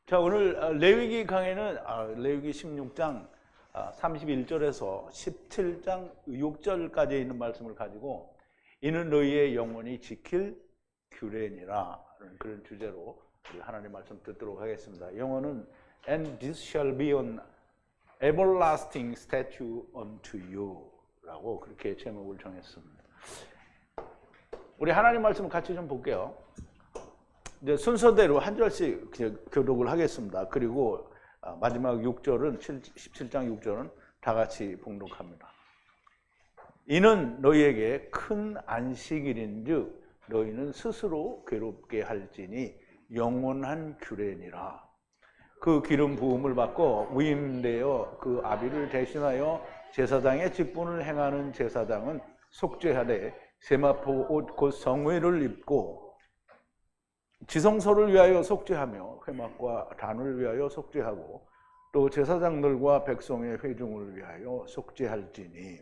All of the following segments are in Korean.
자, 오늘 레위기 강해는 레위기 16장 31절에서 17장 6절까지 있는 말씀을 가지고 이는 너희의 영원히 지킬 규례니라 그런 주제로 하나님 말씀 듣도록 하겠습니다. 영어는 And this shall be an everlasting statute unto you 라고 그렇게 제목을 정했습니다. 우리 하나님 말씀 같이 좀 볼게요. 이제 순서대로 한 절씩 교독을 하겠습니다. 그리고 마지막 6절은 17장 6절은 다 같이 봉독합니다. 이는 너희에게 큰 안식일인즉 너희는 스스로 괴롭게 할지니 영원한 규례니라. 그 기름 부음을 받고 위임되어 그 아비를 대신하여 제사장의 직분을 행하는 제사장은 속죄하되 세마포 옷 곧 성회를 입고 지성소를 위하여 속죄하며 회막과 단을 위하여 속죄하고 또 제사장들과 백성의 회중을 위하여 속죄할지니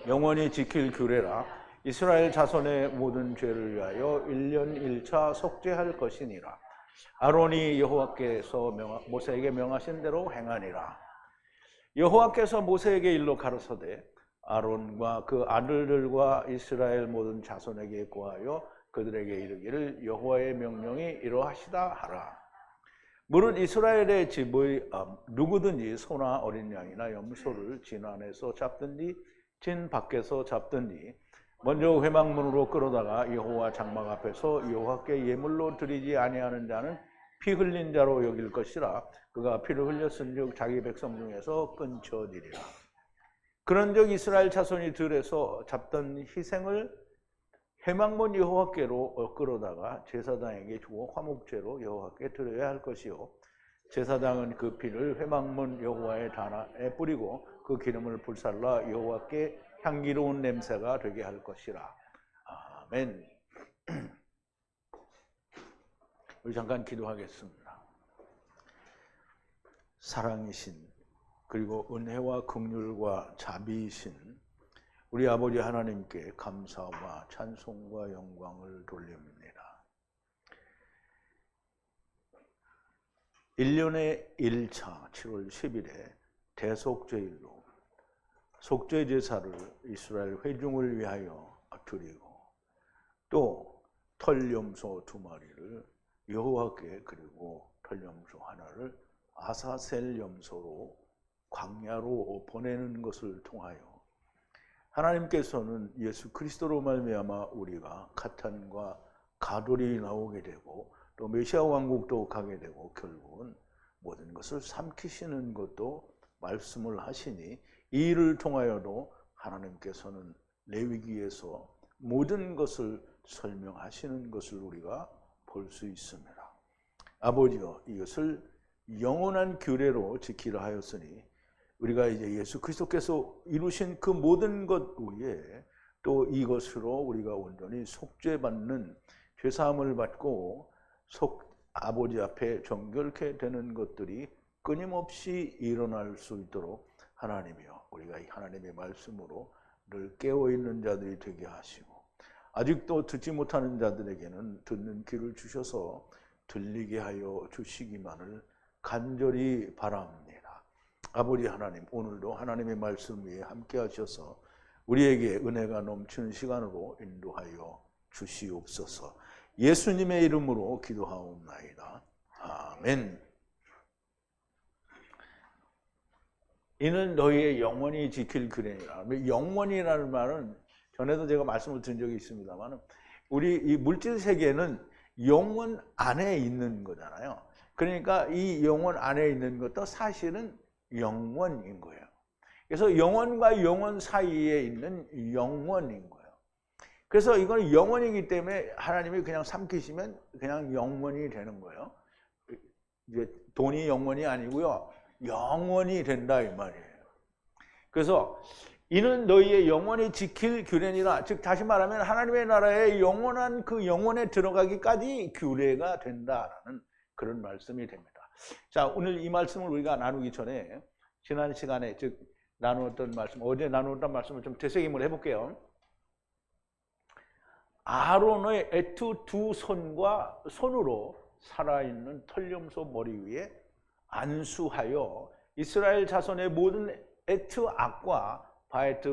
영원히 지킬 규례라. 이스라엘 자손의 모든 죄를 위하여 1년 1차 속죄할 것이니라. 아론이 여호와께서 모세에게 명하신 대로 행하니라. 여호와께서 모세에게 일러 가라사대 아론과 그 아들들과 이스라엘 모든 자손에게 고하여 그들에게 이르기를 여호와의 명령이 이러하시다 하라. 무릇 이스라엘의 집의 누구든지 소나 어린 양이나 염소를 진 안에서 잡든지 진 밖에서 잡든지 먼저 회막문으로 끌어다가 여호와 장막 앞에서 여호와께 예물로 드리지 아니하는 자는 피 흘린 자로 여길 것이라. 그가 피를 흘렸은즉 자기 백성 중에서 끊쳐지리라. 그런즉 이스라엘 자손이 들에서 잡던 희생을 회막문 여호와께로 끌어다가 제사장에게 주어 화목제로 여호와께 드려야 할 것이요 제사장은 그 피를 회막문 여호와의 단에 뿌리고 그 기름을 불살라 여호와께 향기로운 냄새가 되게 할 것이라. 아멘. 우리 잠깐 기도하겠습니다. 사랑이신 그리고 은혜와 긍휼과 자비이신 우리 아버지 하나님께 감사와 찬송과 영광을 돌립니다. 1년의 1차 7월 10일에 대속죄일로 속죄제사를 이스라엘 회중을 위하여 드리고 또 털염소 2마리를 여호와께 그리고 털염소 하나를 아사셀 염소로 광야로 보내는 것을 통하여 하나님께서는 예수 그리스도로 말미암아 우리가 가탄과 가돌이 나오게 되고 또 메시아 왕국도 가게 되고 결국은 모든 것을 삼키시는 것도 말씀을 하시니 이 일을 통하여도 하나님께서는 레위기에서 모든 것을 설명하시는 것을 우리가 볼 수 있습니다. 아버지여 이것을 영원한 규례로 지키라 하였으니 우리가 이제 예수 그리스도께서 이루신 그 모든 것 위에 또 이것으로 우리가 온전히 속죄받는 죄사함을 받고 아버지 앞에 정결케 되는 것들이 끊임없이 일어날 수 있도록 하나님이여 우리가 이 하나님의 말씀으로 늘 깨어있는 자들이 되게 하시고 아직도 듣지 못하는 자들에게는 듣는 귀를 주셔서 들리게 하여 주시기만을 간절히 바랍니다. 아버지 하나님 오늘도 하나님의 말씀 위에 함께 하셔서 우리에게 은혜가 넘치는 시간으로 인도하여 주시옵소서. 예수님의 이름으로 기도하옵나이다. 아멘. 이는 너희의 영원히 지킬 규례니라. 영원이라는 말은 전에도 제가 말씀을 드린 적이 있습니다만 우리 이 물질 세계는 영원 안에 있는 거잖아요. 그러니까 이 영원 안에 있는 것도 사실은 영원인 거예요. 그래서 영원과 영원 사이에 있는 영원인 거예요. 그래서 이건 영원이기 때문에 하나님이 그냥 삼키시면 그냥 영원이 되는 거예요. 이제 돈이 영원이 아니고요. 영원이 된다 이 말이에요. 그래서 이는 너희의 영원히 지킬 규례니라. 즉 다시 말하면 하나님의 나라의 영원한 그 영혼에 들어가기까지 규례가 된다라는 그런 말씀이 됩니다. 자, 오늘 이 말씀을 우리가 나누기 전에 지난 시간에 즉 나누었던 말씀, 어제 나누었던 말씀을 좀 되새김을 해볼게요. 아론의 애투 두 손으로 살아있는 털염소 머리 위에 안수하여 이스라엘 자손의 모든 에트 악과 바에트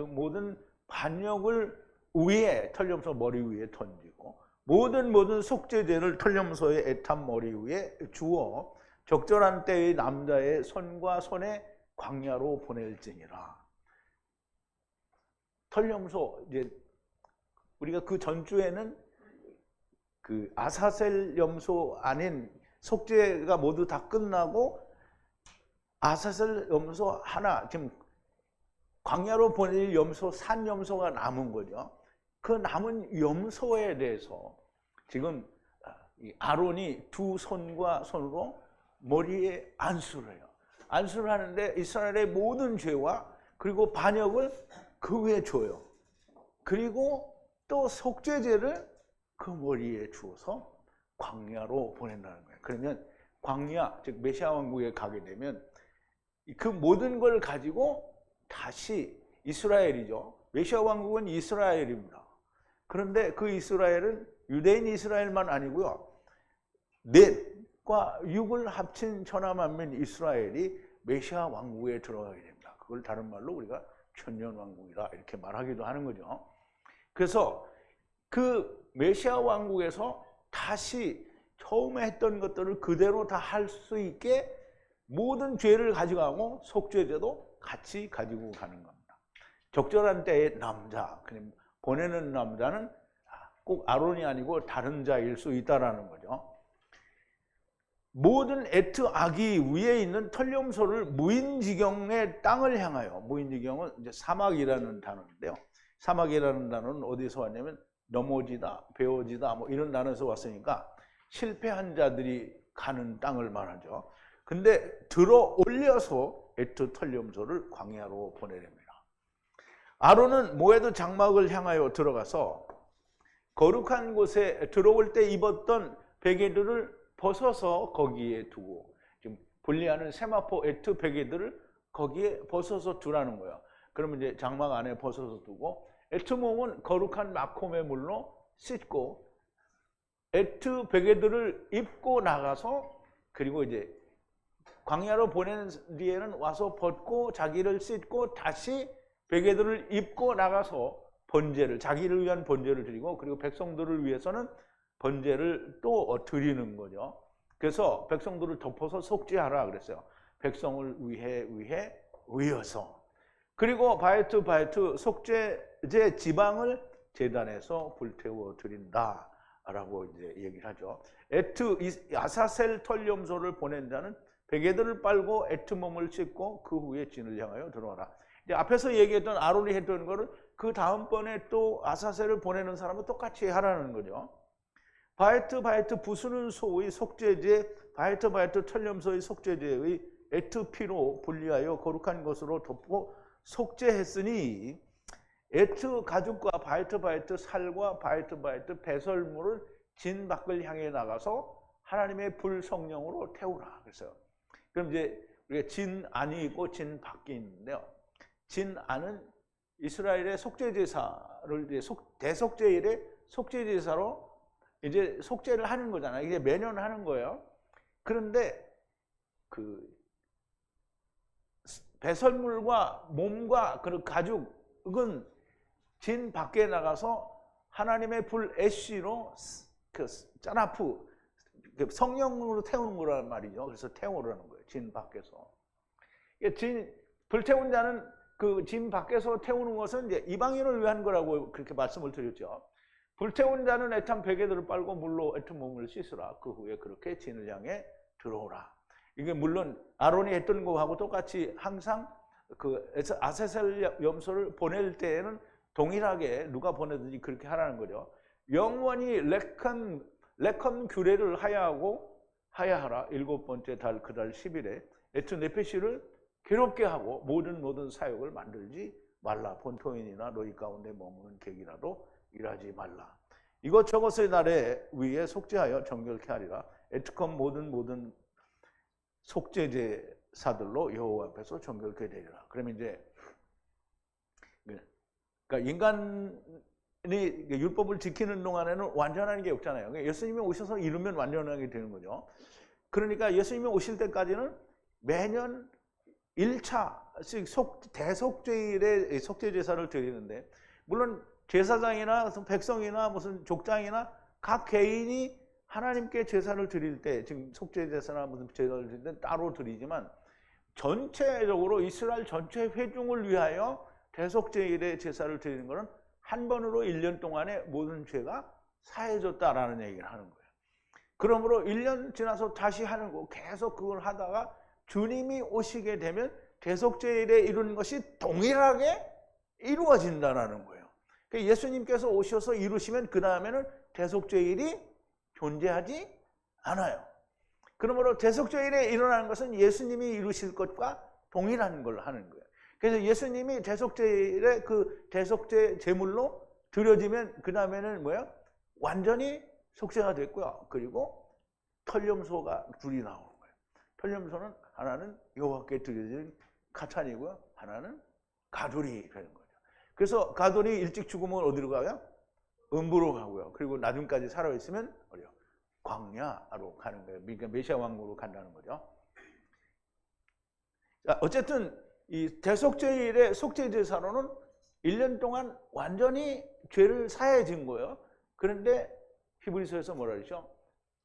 모든 반역을 위에 털염소 머리 위에 던지고 모든 속죄제를 털염소의 에탐 머리 위에 주어 적절한 때의 남자의 손과 손에 광야로 보낼지니라. 털염소, 이제 우리가 그 전주에는 그 아사셀 염소 아닌 속죄가 모두 다 끝나고 아사셀 염소 하나, 지금 광야로 보낼 염소, 산 염소가 남은 거죠. 그 남은 염소에 대해서 지금 아론이 두 손과 손으로 머리에 안수를 해요. 안수를 하는데 이스라엘의 모든 죄와 그리고 반역을 그 위에 줘요. 그리고 또 속죄제를 그 머리에 주어서 광야로 보낸다는 거예요. 그러면 광야, 즉 메시아 왕국에 가게 되면 그 모든 걸 가지고 다시 이스라엘이죠. 메시아 왕국은 이스라엘입니다. 그런데 그 이스라엘은 유대인 이스라엘만 아니고요. 넷과 육을 합친 천하만민 이스라엘이 메시아 왕국에 들어가게 됩니다. 그걸 다른 말로 우리가 천년왕국이라 이렇게 말하기도 하는 거죠. 그래서 그 메시아 왕국에서 다시 처음에 했던 것들을 그대로 다 할 수 있게 모든 죄를 가져가고 속죄제도 같이 가지고 가는 겁니다. 적절한 때에 남자, 보내는 남자는 꼭 아론이 아니고 다른 자일 수 있다는 거죠. 모든 에트 아기 위에 있는 털염소를 무인지경의 땅을 향하여, 무인지경은 이제 사막이라는 단어인데요. 사막이라는 단어는 어디서 왔냐면 넘어지다, 베어지다 뭐 이런 단어에서 왔으니까 실패한 자들이 가는 땅을 말하죠. 근데 들어 올려서 에트 털염소를 광야로 보내렵니다. 아론은 모에드 장막을 향하여 들어가서 거룩한 곳에 들어올 때 입었던 베개들을 벗어서 거기에 두고, 지금 분리하는 세마포 에트 베개들을 거기에 벗어서 두라는 거예요. 그러면 이제 장막 안에 벗어서 두고 에트 몸은 거룩한 마콤의 물로 씻고 에트 베개들을 입고 나가서, 그리고 이제 광야로 보낸 뒤에는 와서 벗고 자기를 씻고 다시 베개들을 입고 나가서 번제를, 자기를 위한 번제를 드리고, 그리고 백성들을 위해서는 번제를 또 드리는 거죠. 그래서 백성들을 덮어서 속죄하라 그랬어요. 백성을 위해서. 그리고 바에트 속죄제 지방을 제단에서 불태워 드린다라고 이제 얘기를 하죠. 에트 아사셀 털염소를 보낸 자는 베개들을 빨고 에트 몸을 씻고 그 후에 진을 향하여 들어와라. 이제 앞에서 얘기했던 아론이 했던 거를 그 다음번에 또 아사셀을 보내는 사람은 똑같이 하라는 거죠. 바에트 부수는 소의 속죄제, 바에트 털염소의 속죄제의 에트 피로 분리하여 거룩한 것으로 덮고 속죄했으니 에트 가죽과 바에트 살과 바에트 배설물을 진 밖을 향해 나가서 하나님의 불 성령으로 태우라 그랬어요. 그럼 이제 우리가 진 안이 있고 진 밖이 있는데요. 진 안은 이스라엘의 속죄제사를 이제 대속죄일에 속죄제사로 이제 속죄를 하는 거잖아요. 이게 매년 하는 거예요. 그런데 그 배설물과 몸과 그 가죽은 진 밖에 나가서 하나님의 불 애쉬로 그 짜나프 성령으로 태우는 거란 말이죠. 그래서 태우라는 거예요. 진 밖에서. 불태운 자는 그 진 밖에서 태우는 것은 이제 이방인을 위한 거라고 그렇게 말씀을 드렸죠. 불태운 자는 애탄 베개들을 빨고 물로 애탄 몸을 씻으라. 그 후에 그렇게 진을 향해 들어오라. 이게 물론 아론이 했던 거하고 똑같이 항상 그 아사셀 염소를 보낼 때에는 동일하게 누가 보내든지 그렇게 하라는 거죠. 영원히 레컨 규례를 하야하라. 7번째 달 그 달 10일에 에트 네페시를 괴롭게 하고 모든 사역을 만들지 말라. 본토인이나 너희 가운데 머무는 객이라도 일하지 말라. 이것저것의 날에 위에 속죄하여 정결케 하리라. 에트컴 모든 속죄제사들로 여호와 앞에서 정결케 되리라. 그러면 이제 그러니까 인간의 율법을 지키는 동안에는 완전한 게 없잖아요. 그러니까 예수님이 오셔서 이루면 완전하게 되는 거죠. 그러니까 예수님이 오실 때까지는 매년 1차씩 대속죄일에 속죄 제사를 드리는데, 물론 제사장이나 백성이나 무슨 족장이나 각 개인이 하나님께 제사를 드릴 때, 지금 속죄 제사나 무슨 제사를 드릴 때 따로 드리지만, 전체적으로 이스라엘 전체 회중을 위하여 대속죄일에 제사를 드리는 것은 한 번으로 1년 동안에 모든 죄가 사해졌다라는 얘기를 하는 거예요. 그러므로 1년 지나서 다시 하는 거, 계속 그걸 하다가 주님이 오시게 되면 대속죄일에 이루는 것이 동일하게 이루어진다는 거예요. 그러니까 예수님께서 오셔서 이루시면 그 다음에는 대속죄일이 존재하지 않아요. 그러므로 대속죄일에 일어나는 것은 예수님이 이루실 것과 동일한 걸 하는 거예요. 그래서 예수님이 대속죄일에 그 대속죄 제물로 드려지면 그 다음에는 뭐예요? 완전히 속죄가 됐고요. 그리고 털염소가 둘이 나오는 거예요. 털염소는 하나는 여호와께 드려질 가찬이고요, 하나는 가돌이 되는 거죠. 그래서 가돌이 일찍 죽으면 어디로 가요? 음부로 가고요. 그리고 나중까지 살아있으면 어디요? 광야로 가는 거예요. 그러니까 메시아 왕국으로 간다는 거죠. 자, 어쨌든 이 대속죄일의 속죄 제사로는 1년 동안 완전히 죄를 사해진 거예요. 그런데 히브리서에서 뭐라 그러죠?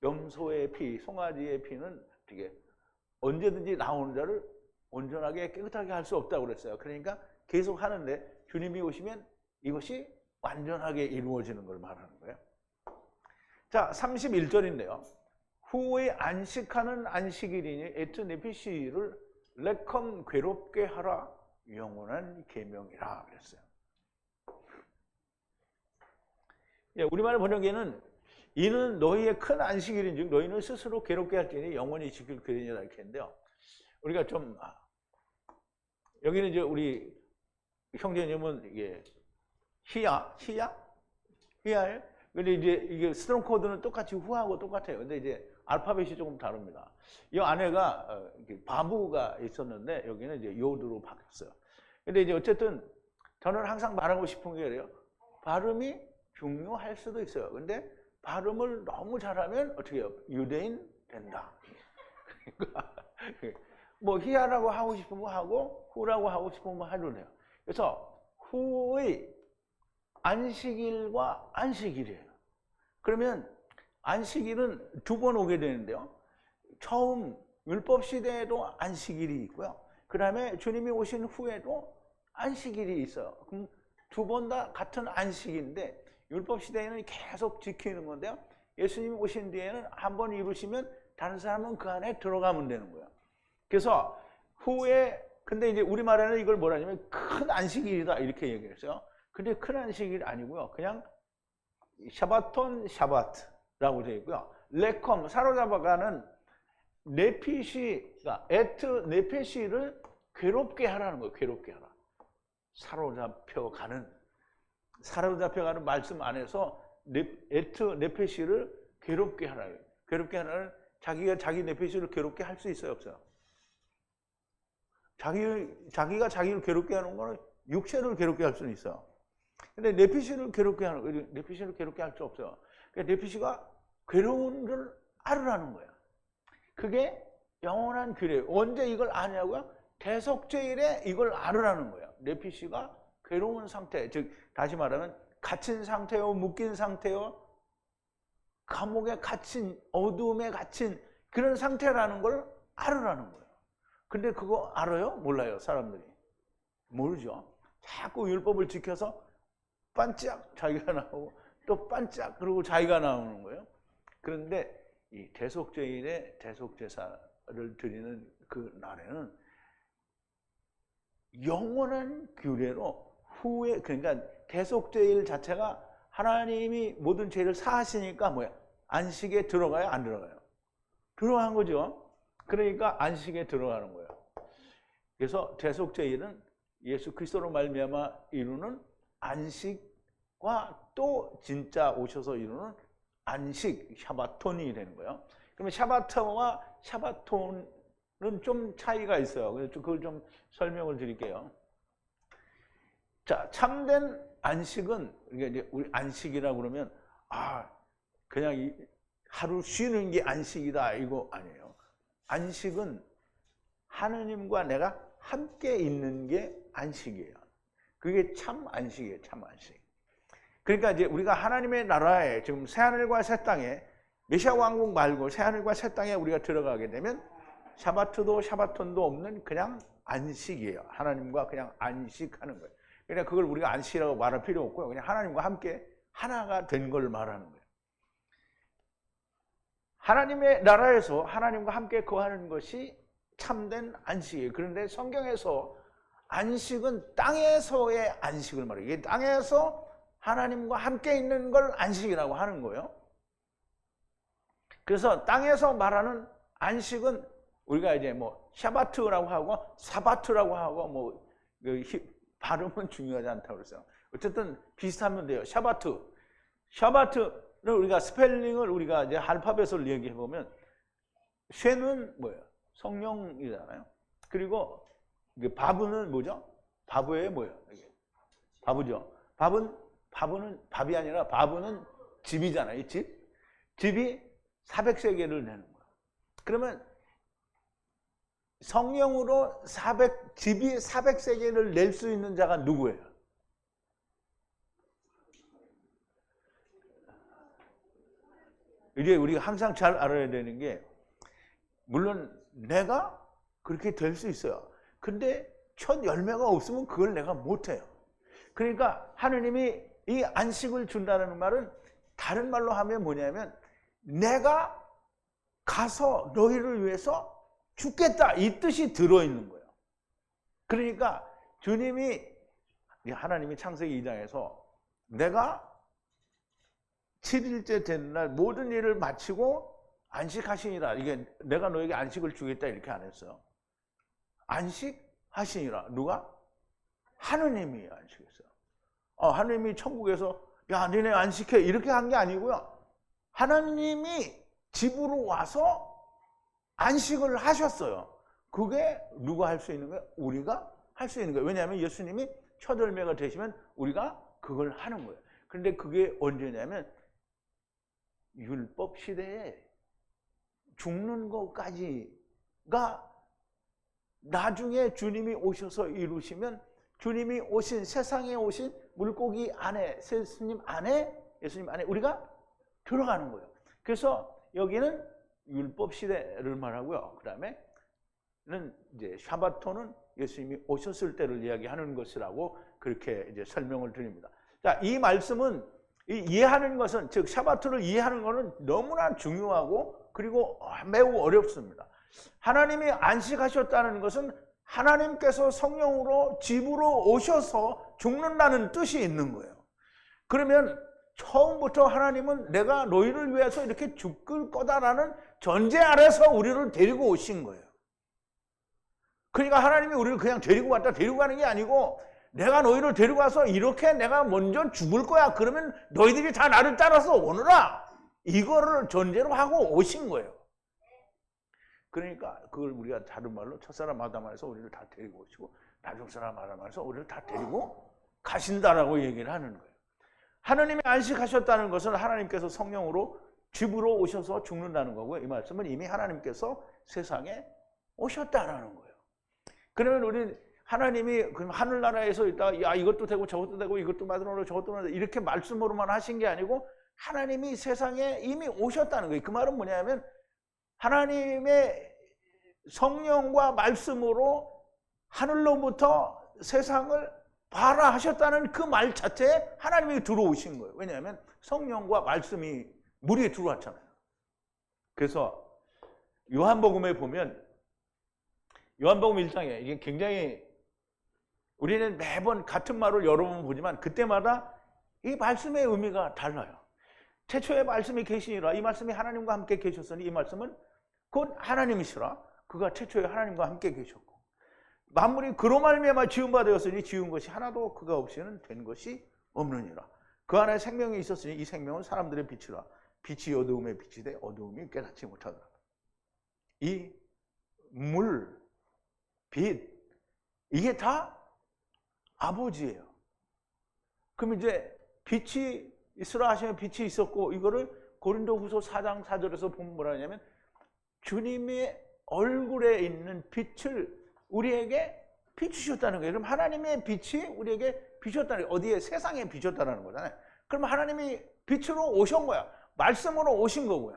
염소의 피, 송아지의 피는 되게 언제든지 나오는 자를 온전하게 깨끗하게 할 수 없다고 그랬어요. 그러니까 계속 하는데 주님이 오시면 이것이 완전하게 이루어지는 걸 말하는 거예요. 자, 31절인데요. 후에 안식하는 안식일이니 에트 네피시를 레컴 괴롭게 하라 영원한 계명이라 그랬어요. 예, 우리말 번역에는 이는 너희의 큰 안식일인즉 너희는 스스로 괴롭게 할지니 영원히 지킬 그리니라 이렇게 했는데요. 우리가 좀 여기는 이제 우리 형제님은 이게 히야예요. 근데 이제 이게 스트롱 코드는 똑같이 후하고 똑같아요. 근데 이제 알파벳이 조금 다릅니다. 이 안에가 바부가 있었는데 여기는 이제 요드로 바뀌었어요. 근데 이제 어쨌든 저는 항상 말하고 싶은 게 그래요. 발음이 중요할 수도 있어요. 근데 발음을 너무 잘하면 어떻게 해요? 유대인 된다. 그러니까 뭐 히야라고 하고 싶은 거 하고 후라고 하고 싶은 거 해도 돼요. 그래서 후의 안식일과 안식일이에요. 그러면 안식일은 두 번 오게 되는데요. 처음 율법 시대에도 안식일이 있고요. 그 다음에 주님이 오신 후에도 안식일이 있어요. 그럼 두 번 다 같은 안식인데 율법 시대에는 계속 지키는 건데요. 예수님이 오신 뒤에는 한 번 이루시면 다른 사람은 그 안에 들어가면 되는 거예요. 그래서 후에 근데 이제 우리말에는 이걸 뭐라 하냐면 큰 안식일이다 이렇게 얘기했어요. 근데 큰 안식일 아니고요. 그냥 샤바톤 샤바트라고 되어 있고요. 레컴 사로잡아가는 네피시가 에트 네페시를 괴롭게 하라는 거예요. 괴롭게 하라. 사로잡혀가는 말씀 안에서 에트 네페시를 괴롭게 하라. 괴롭게 하라는 자기가 자기 네페시를 괴롭게 할 수 있어요, 없어요? 자기가 자기를 괴롭게 하는 거는 육체를 괴롭게 할 수는 있어요. 근데 네피시를 괴롭게 하는 거예요. 네피시를 괴롭게 할 수 없어요. 그러니까 네피시가 괴로운 걸 알으라는 거예요. 그게 영원한 규례예요. 언제 이걸 아냐고요? 대속죄일에 이걸 알으라는 거예요. 네피시가 괴로운 상태, 즉 다시 말하면 갇힌 상태요, 묶인 상태요, 감옥에 갇힌, 어둠에 갇힌 그런 상태라는 걸 알으라는 거예요. 근데 그거 알아요? 몰라요, 사람들이. 모르죠. 자꾸 율법을 지켜서 반짝 자기가 나오고 또 반짝 그러고 자기가 나오는 거예요. 그런데 이 대속죄일에 대속제사를 드리는 그 날에는 영원한 규례로 후에, 그러니까 대속죄일 자체가 하나님이 모든 죄를 사하시니까 뭐야? 안식에 들어가요? 안 들어가요? 들어간 거죠. 그러니까 안식에 들어가는 거예요. 그래서 대속죄일은 예수 그리스도로 말미암아 이루는 안식과 또 진짜 오셔서 이루는 안식, 샤바톤이 되는 거예요. 그러면 샤바트와 샤바톤은 좀 차이가 있어요. 그래서 그걸 좀 설명을 드릴게요. 자, 참된 안식은 이제 우리 안식이라고 그러면 그냥 하루 쉬는 게 안식이다 이거 아니에요. 안식은 하느님과 내가 함께 있는 게 안식이에요. 그게 참 안식이에요, 참 안식. 그러니까 이제 우리가 하나님의 나라에 지금 새하늘과 새 땅에 메시아 왕국 말고 새하늘과 새 땅에 우리가 들어가게 되면 샤바트도 샤바톤도 없는 그냥 안식이에요. 하나님과 그냥 안식하는 거예요. 그러니까 그걸 우리가 안식이라고 말할 필요 없고요. 그냥 하나님과 함께 하나가 된 걸 말하는 거예요. 하나님의 나라에서 하나님과 함께 거하는 것이 참된 안식이에요. 그런데 성경에서 안식은 땅에서의 안식을 말해요. 이게 땅에서 하나님과 함께 있는 걸 안식이라고 하는 거예요. 그래서 땅에서 말하는 안식은 우리가 이제 뭐 샤바트라고 하고 사바트라고 하고 발음은 중요하지 않다고 그랬어요. 어쨌든 비슷하면 돼요. 샤바트는 우리가 스펠링을 우리가 이제 알파벳을 얘기해 보면 쉐는 뭐예요? 성령이잖아요. 그리고 바브는 뭐죠? 바브의 뭐예요? 바브죠. 바브는 밥이 아니라 바브는 집이잖아요. 집이 400세겔을 내는 거예요. 그러면 성령으로 집이 400세겔을 낼 수 있는 자가 누구예요? 이제 우리가 항상 잘 알아야 되는 게, 물론 내가 그렇게 될 수 있어요. 근데 첫 열매가 없으면 그걸 내가 못해요. 그러니까 하느님이 이 안식을 준다는 말은 다른 말로 하면 뭐냐면 내가 가서 너희를 위해서 죽겠다 이 뜻이 들어있는 거예요. 그러니까 하나님이 창세기 2장에서 내가 7일째 되는 날 모든 일을 마치고 안식하시니라. 이게 내가 너에게 안식을 주겠다 이렇게 안 했어요. 안식하시니라. 누가? 하느님이 안식했어요. 하느님이 천국에서 야 너네 안식해 이렇게 한 게 아니고요. 하나님이 집으로 와서 안식을 하셨어요. 그게 누가 할 수 있는 거예요? 우리가 할 수 있는 거예요. 왜냐하면 예수님이 첫 열매가 되시면 우리가 그걸 하는 거예요. 그런데 그게 언제냐면 율법 시대에 죽는 것까지가 나중에 주님이 오셔서 이루시면 주님이 오신 세상에 오신 물고기 안에 예수님 안에 우리가 들어가는 거예요. 그래서 여기는 율법 시대를 말하고요. 그다음에는 이제 샤바토는 예수님이 오셨을 때를 이야기하는 것이라고 그렇게 이제 설명을 드립니다. 자, 이 말씀은 이해하는 것은 즉 샤바토를 이해하는 것은 너무나 중요하고 그리고 매우 어렵습니다. 하나님이 안식하셨다는 것은 하나님께서 성령으로 집으로 오셔서 죽는다는 뜻이 있는 거예요. 그러면 처음부터 하나님은 내가 너희를 위해서 이렇게 죽을 거다라는 전제 아래서 우리를 데리고 오신 거예요. 그러니까 하나님이 우리를 그냥 데리고 가는 게 아니고 내가 너희를 데리고 와서 이렇게 내가 먼저 죽을 거야. 그러면 너희들이 다 나를 따라서 오너라. 이거를 전제로 하고 오신 거예요. 그러니까 그걸 우리가 다른 말로 첫사람 아담에서 우리를 다 데리고 오시고 나중사람 아담에서 우리를 다 데리고 가신다라고 얘기를 하는 거예요. 하나님이 안식하셨다는 것은 하나님께서 성령으로 집으로 오셔서 죽는다는 거고요. 이 말씀은 이미 하나님께서 세상에 오셨다라는 거예요. 그러면 우리 하나님이 그럼 하늘나라에서 있다가 야 이것도 되고 저것도 되고 이것도 만들어 저것도 만들어 이렇게 말씀으로만 하신 게 아니고 하나님이 세상에 이미 오셨다는 거예요. 그 말은 뭐냐면 하나님의 성령과 말씀으로 하늘로부터 세상을 봐라 하셨다는 그 말 자체에 하나님이 들어오신 거예요. 왜냐하면 성령과 말씀이 물이 들어왔잖아요. 그래서 요한복음에 보면 요한복음 1장에 이게 굉장히 우리는 매번 같은 말을 여러 번 보지만 그때마다 이 말씀의 의미가 달라요. 태초에 말씀이 계시니라. 이 말씀이 하나님과 함께 계셨으니 이 말씀은 곧 하나님이시라. 그가 태초에 하나님과 함께 계셨고 만물이 그로 말미암아 지은 바 되었으니 지은 것이 하나도 그가 없이는 된 것이 없느니라. 그 안에 생명이 있었으니 이 생명은 사람들의 빛이라. 빛이 어두움에 빛이 돼 어두움이 깨닫지 못하더라. 이 물, 빛 이게 다 아버지예요. 그럼 이제 빛이 이스라 하시면 빛이 있었고, 이거를 고린도후서 4장 4절에서 보면 뭐라 하냐면 주님의 얼굴에 있는 빛을 우리에게 비추셨다는 거예요. 그럼 하나님의 빛이 우리에게 비추셨다는 거예요. 어디에? 세상에 비추셨다는 거잖아요. 그럼 하나님이 빛으로 오신 거야. 말씀으로 오신 거고요.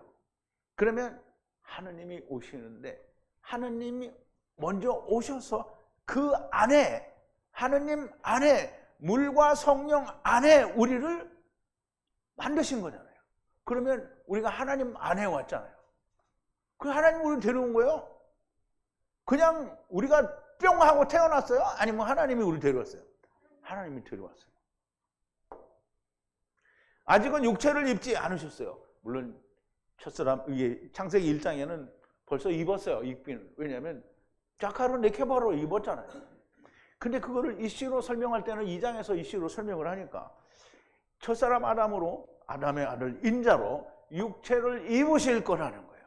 그러면 하느님이 오시는데 하느님이 먼저 오셔서 그 안에, 하느님 안에, 물과 성령 안에 우리를 만드신 거잖아요. 그러면 우리가 하나님 안에 왔잖아요. 그 하나님 우리를 데려온 거예요. 그냥 우리가 뿅 하고 태어났어요? 아니면 하나님이 우리를 데려왔어요? 하나님이 데려왔어요. 아직은 육체를 입지 않으셨어요. 물론 첫사람, 이게 창세기 1장에는 벌써 입었어요. 입기는. 왜냐하면 자카로 네케바로 입었잖아요. 근데 그거를 이씨로 설명할 때는 2장에서 이씨로 설명을 하니까 첫사람 아담으로, 아담의 아들 인자로 육체를 입으실 거라는 거예요.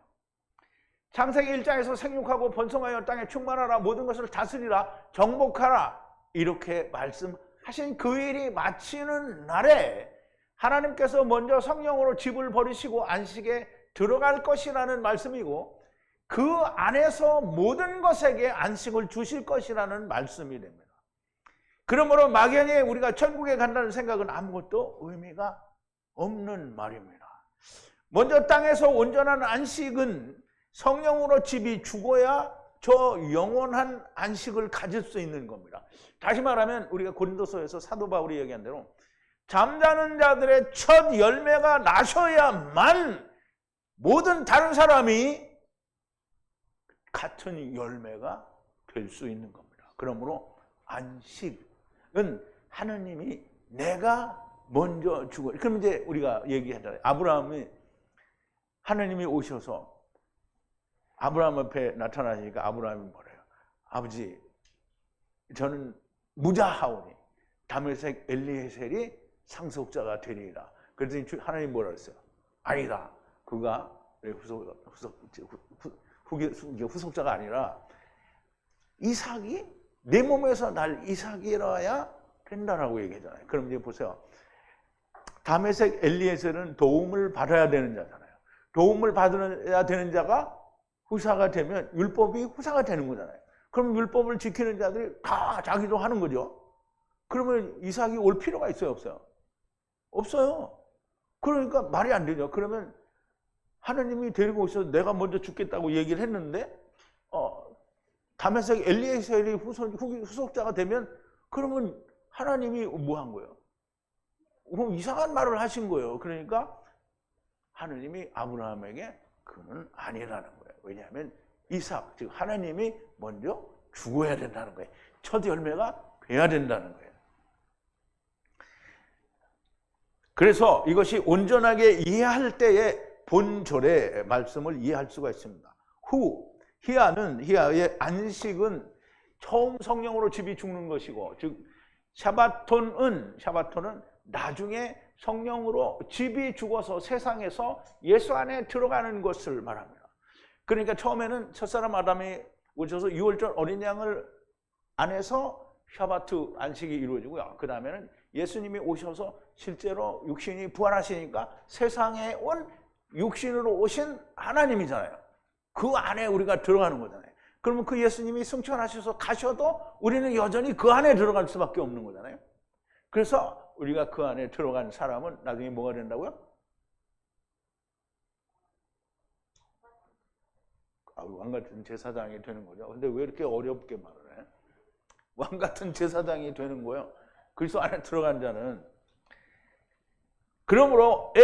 창세기 1장에서 생육하고 번성하여 땅에 충만하라, 모든 것을 다스리라, 정복하라, 이렇게 말씀하신 그 일이 마치는 날에 하나님께서 먼저 성령으로 집을 버리시고 안식에 들어갈 것이라는 말씀이고, 그 안에서 모든 것에게 안식을 주실 것이라는 말씀이 됩니다. 그러므로 막연히 우리가 천국에 간다는 생각은 아무것도 의미가 없는 말입니다. 먼저 땅에서 온전한 안식은 성령으로 집이 죽어야 저 영원한 안식을 가질 수 있는 겁니다. 다시 말하면 우리가 고린도서에서 사도 바울이 얘기한 대로 잠자는 자들의 첫 열매가 나셔야만 모든 다른 사람이 같은 열매가 될 수 있는 겁니다. 그러므로 안식은 하느님이 내가 먼저 주고, 그럼 이제 우리가 얘기하잖아요. 아브라함이, 하느님이 오셔서 아브라함 앞에 나타나시니까 아브라함이 뭐래요? 아버지, 저는 무자하오니 다메섹 엘리에셀이 상속자가 되리라. 그랬더니 하나님 뭐라 그랬어요? 아니다. 그가 후속자가 아니라 이삭이, 내 몸에서 날 이삭이라야 된다라고 얘기하잖아요. 그럼 이제 보세요. 다메섹 엘리에셀은 도움을 받아야 되는 자잖아요. 도움을 받아야 되는 자가 후사가 되면 율법이 후사가 되는 거잖아요. 그럼 율법을 지키는 자들이 다 자기도 하는 거죠. 그러면 이삭이 올 필요가 있어요, 없어요? 없어요. 그러니까 말이 안 되죠. 그러면 하나님이 데리고 오셔서 내가 먼저 죽겠다고 얘기를 했는데 다메섹 엘리에셀이 후속자가 되면 그러면 하나님이 뭐 한 거예요? 그럼 이상한 말을 하신 거예요. 그러니까 하나님이 아브라함에게 그는 아니라는 거예요. 왜냐하면 이삭, 즉 하나님이 먼저 죽어야 된다는 거예요. 첫 열매가 돼야 된다는 거예요. 그래서 이것이 온전하게 이해할 때에 본절의 말씀을 이해할 수가 있습니다. 희야의 안식은 처음 성령으로 집이 죽는 것이고, 즉 샤바톤은 나중에 성령으로 집이 죽어서 세상에서 예수 안에 들어가는 것을 말합니다. 그러니까 처음에는 첫사람 아담이 오셔서 6월절 어린 양을 안에서 샤바트 안식이 이루어지고요. 그 다음에는 예수님이 오셔서 실제로 육신이 부활하시니까 세상에 온 육신으로 오신 하나님이잖아요. 그 안에 우리가 들어가는 거잖아요. 그러면 그 예수님이 승천하셔서 가셔도 우리는 여전히 그 안에 들어갈 수밖에 없는 거잖아요. 그래서 우리가 그 안에 들어간 사람은 나중에 뭐가 된다고요? 왕 같은 제사장이 되는 거죠. 근데 왜 이렇게 어렵게 말을 해? 왕 같은 제사장이 되는 거예요. 그리스도 안에 들어간 자는. 그러므로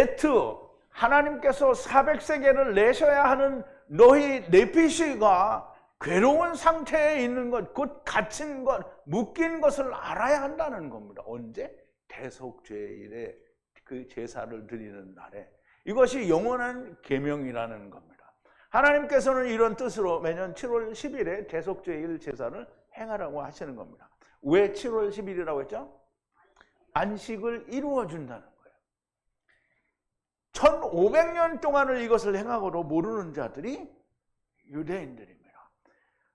하나님께서 400세계를 내셔야 하는 너희 네피시가 괴로운 상태에 있는 것, 곧 갇힌 것, 묶인 것을 알아야 한다는 겁니다. 언제? 대속죄일에 그 제사를 드리는 날에. 이것이 영원한 계명이라는 겁니다. 하나님께서는 이런 뜻으로 매년 7월 10일에 대속죄일 제사를 행하라고 하시는 겁니다. 왜 7월 10일이라고 했죠? 안식을 이루어 준다는 거예요. 1500년 동안을 이것을 행하고도 모르는 자들이 유대인들입니다.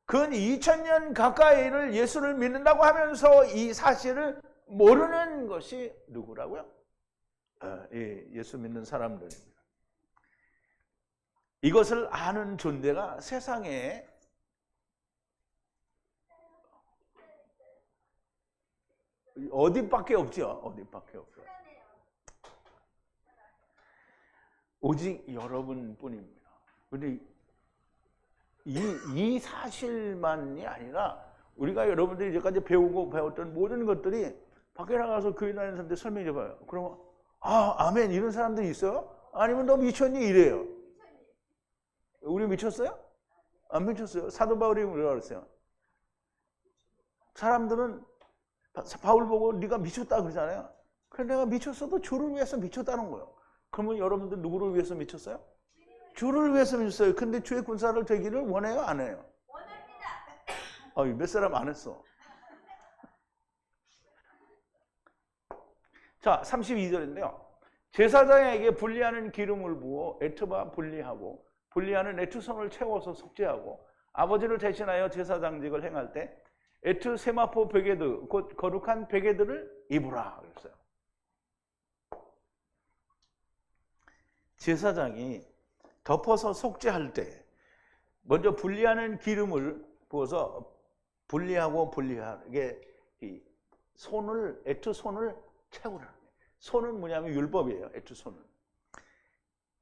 근 2000년 가까이를 예수를 믿는다고 하면서 이 사실을 모르는 것이 누구라고요? 예수 믿는 사람들입니다. 이것을 아는 존재가 세상에 어디밖에 없죠. 어디밖에 없어요. 오직 여러분뿐입니다. 근데 이 사실만이 아니라 우리가 여러분들이 이제까지 배우고 배웠던 모든 것들이 밖에 나가서 교회 다니는 사람들 설명해 봐요. 그러면 아멘 이런 사람들이 있어요? 아니면 너 미쳤니? 이래요. 우리 미쳤어요? 안 미쳤어요. 사도 바울이 뭐라고 그랬어요? 사람들은 바울 보고 네가 미쳤다 그러잖아요. 그래 내가 미쳤어도 주를 위해서 미쳤다는 거예요. 그러면 여러분들 누구를 위해서 미쳤어요? 주를 위해서 미쳤어요. 근데 주의 군사를 되기를 원해요? 안 해요? 원합니다. 몇 사람 안 했어. 자, 32절인데요. 제사장에게 분리하는 기름을 부어 에트바 분리하고 분리하는 에트손을 채워서 속죄하고 아버지를 대신하여 제사장직을 행할 때 에트 세마포 베게드 곧 거룩한 베게드를 입으라 그랬어요. 제사장이 덮어서 속죄할 때 먼저 분리하는 기름을 부어서 분리하고 분리하게 이 손을 에트 손을 채우라는 거예요. 손은 뭐냐면 율법이에요. 에트 손은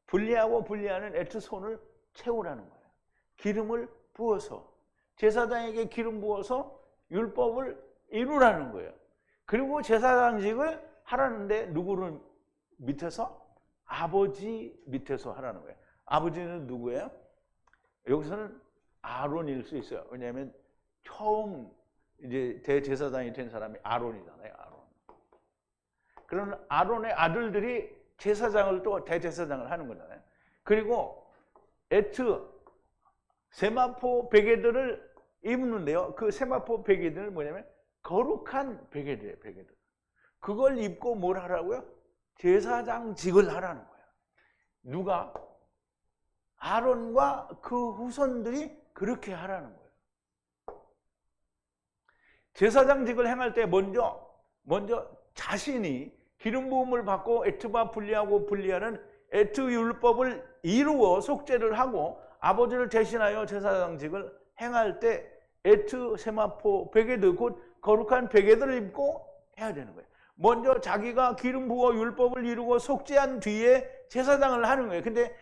분리하고 분리하는 에트 손을 채우라는 거예요. 기름을 부어서 제사장에게 기름 부어서 율법을 이루라는 거예요. 그리고 제사장직을 하라는데 누구를 밑에서? 아버지 밑에서 하라는 거예요. 아버지는 누구예요? 여기서는 아론일 수 있어요. 왜냐하면 처음 이제 대제사장이 된 사람이 아론이잖아요. 아론. 그런 아론의 아들들이 제사장을 또 대제사장을 하는 거잖아요. 그리고 에트 세마포 베게드를 입는데요. 그 세마포 베게드는 뭐냐면 거룩한 베게드예요. 베게드. 그걸 입고 뭘 하라고요? 제사장직을 하라는 거예요. 누가? 아론과 그 후손들이 그렇게 하라는 거예요. 제사장직을 행할 때 먼저 자신이 기름 부음을 받고 에트바 분리하고 분리하는 에트 율법을 이루어 속죄를 하고 아버지를 대신하여 제사장직을 행할 때 에트 세마포 베게드 곧 거룩한 베게드를 입고 해야 되는 거예요. 먼저 자기가 기름 부어 율법을 이루고 속죄한 뒤에 제사장을 하는 거예요. 근데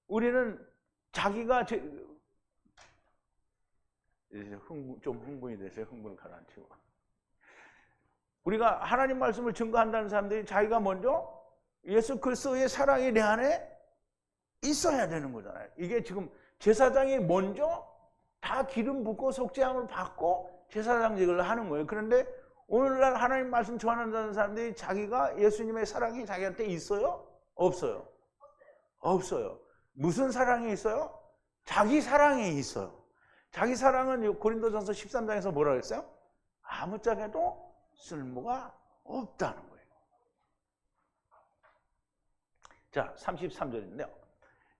우리는 자기가 좀 흥분이 돼서 흥분을 가라앉히고 우리가 하나님 말씀을 증거한다는 사람들이 자기가 먼저 예수 그리스도의 사랑이 내 안에 있어야 되는 거잖아요. 이게 지금 제사장이 먼저 다 기름 붓고 속죄함을 받고 제사장직을 하는 거예요. 그런데 오늘날 하나님 말씀 전한다는 사람들이 자기가 예수님의 사랑이 자기한테 있어요? 없어요? 없어요. 무슨 사랑이 있어요? 자기 사랑이 있어요. 자기 사랑은 고린도전서 13장에서 뭐라 그랬어요? 아무짝에도 쓸모가 없다는 거예요. 자, 33절인데요.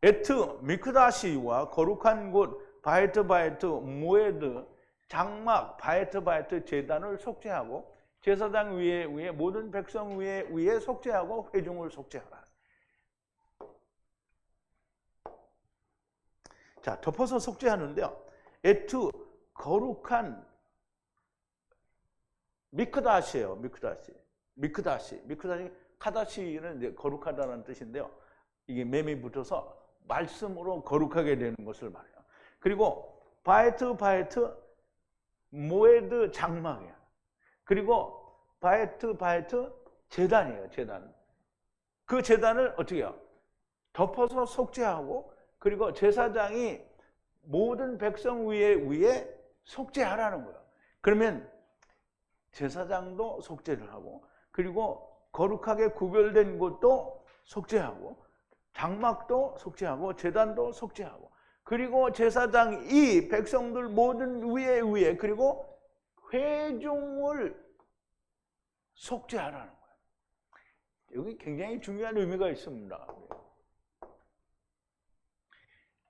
에트 미크다시와 거룩한 곳 바에트 모에드 장막 바에트 제단을 속죄하고 제사장 위에 모든 백성 위에 속죄하고 회중을 속죄하라. 자, 덮어서 속죄하는데요. 에트 거룩한 미크다시예요. 미크다시 카다시는 이제 거룩하다는 뜻인데요. 이게 맴이 붙어서 말씀으로 거룩하게 되는 것을 말해요. 그리고 바에트 모에드 장막이에요. 그리고 바에트 제단이에요. 제단. 그 제단을 어떻게 해요? 덮어서 속죄하고 그리고 제사장이 모든 백성 위에 속죄하라는 거예요. 그러면 제사장도 속죄를 하고 그리고 거룩하게 구별된 곳도 속죄하고 장막도 속죄하고 제단도 속죄하고 그리고 제사장이 백성들 모든 위에 그리고 회중을 속죄하라는 거예요. 여기 굉장히 중요한 의미가 있습니다.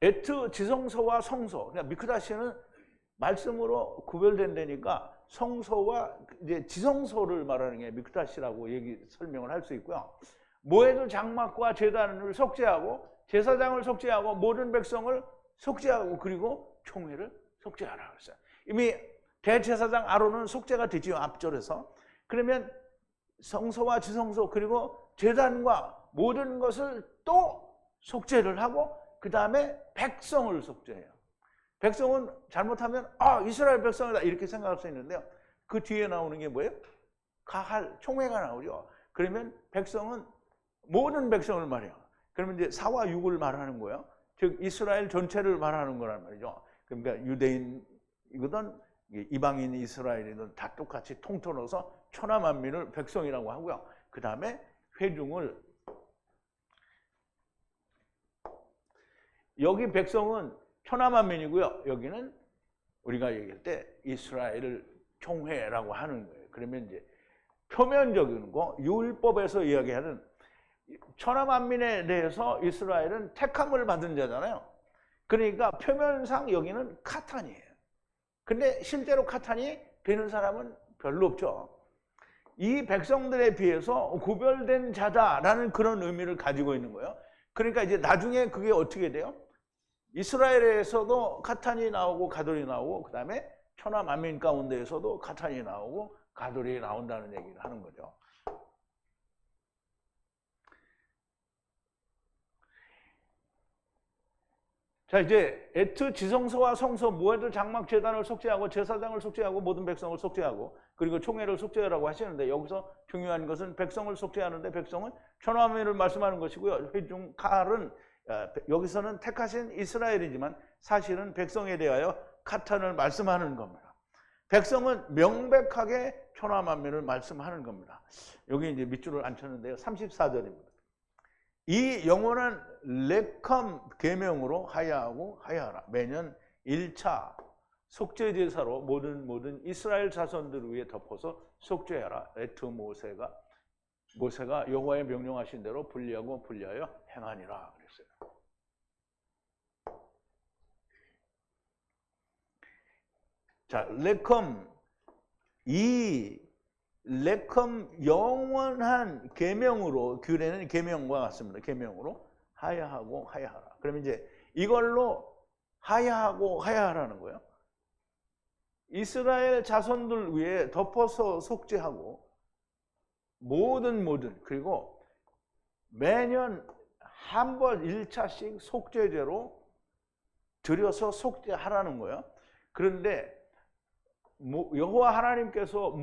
에트 지성소와 성소, 그러니까 미크다시는 말씀으로 구별된다니까 성소와 이제 지성소를 말하는 게 mikdash라고 설명을 할 수 있고요. 모에도 장막과 제단을 속죄하고 제사장을 속죄하고 모든 백성을 속죄하고 그리고 총회를 속죄하라 그랬어요. 이미 대제사장 아론은 속죄가 되지요, 앞절에서. 그러면 성소와 지성소 그리고 제단과 모든 것을 또 속죄를 하고 그 다음에 백성을 속죄해요. 백성은 잘못하면 이스라엘 백성이다 이렇게 생각할 수 있는데요. 그 뒤에 나오는 게 뭐예요? 가할, 총회가 나오죠. 그러면 백성은 모든 백성을 말해요. 그러면 이제 4와 6을 말하는 거예요. 즉 이스라엘 전체를 말하는 거란 말이죠. 그러니까 유대인이거든 이방인 이스라엘이든 다 똑같이 통틀어서 천하만민을 백성이라고 하고요. 그 다음에 회중을, 여기 백성은 천하만민이고요. 여기는 우리가 얘기할 때 이스라엘을 총회라고 하는 거예요. 그러면 이제 표면적인 거, 율법에서 이야기하는 천하만민에 대해서 이스라엘은 택함을 받은 자잖아요. 그러니까 표면상 여기는 카탄이에요. 근데 실제로 카탄이 되는 사람은 별로 없죠. 이 백성들에 비해서 구별된 자다라는 그런 의미를 가지고 있는 거예요. 그러니까 이제 나중에 그게 어떻게 돼요? 이스라엘에서도 카탄이 나오고 가돌이 나오고 그 다음에 천하만민 가운데에서도 카탄이 나오고 가돌이 나온다는 얘기를 하는 거죠. 자, 이제 에트 지성소와 성소 모에도 장막 제단을 속죄하고 제사장을 속죄하고 모든 백성을 속죄하고 그리고 총회를 속죄하라고 하시는데 여기서 중요한 것은 백성을 속죄하는데 백성은 천하만민을 말씀하는 것이고요. 회중 칼은 여기서는 택하신 이스라엘이지만 사실은 백성에 대하여 카탄을 말씀하는 겁니다. 백성은 명백하게 천하만민을 말씀하는 겁니다. 여기 이제 밑줄을 안 쳤는데요. 34절입니다. 이 영원한 레컴 계명으로 하야하고 하야하라. 매년 1차 속죄 제사로 모든 이스라엘 자손들을 위해 덮어서 속죄하라. 에트 모세가 여호와의 명령하신 대로 분리하고 분리하여 행하니라 그랬어요. 자, 레컴 영원한 계명으로, 규례는 계명과 같습니다. 계명으로 하야하고 하야하라. 그러면 이제 이걸로 하야하고 하야하라는 거예요. 이스라엘 자손들 위에 덮어서 속죄하고 모든 그리고 매년 한 번 1차씩 속죄제로 들여서 속죄하라는 거예요. 그런데 여호와 하나님께서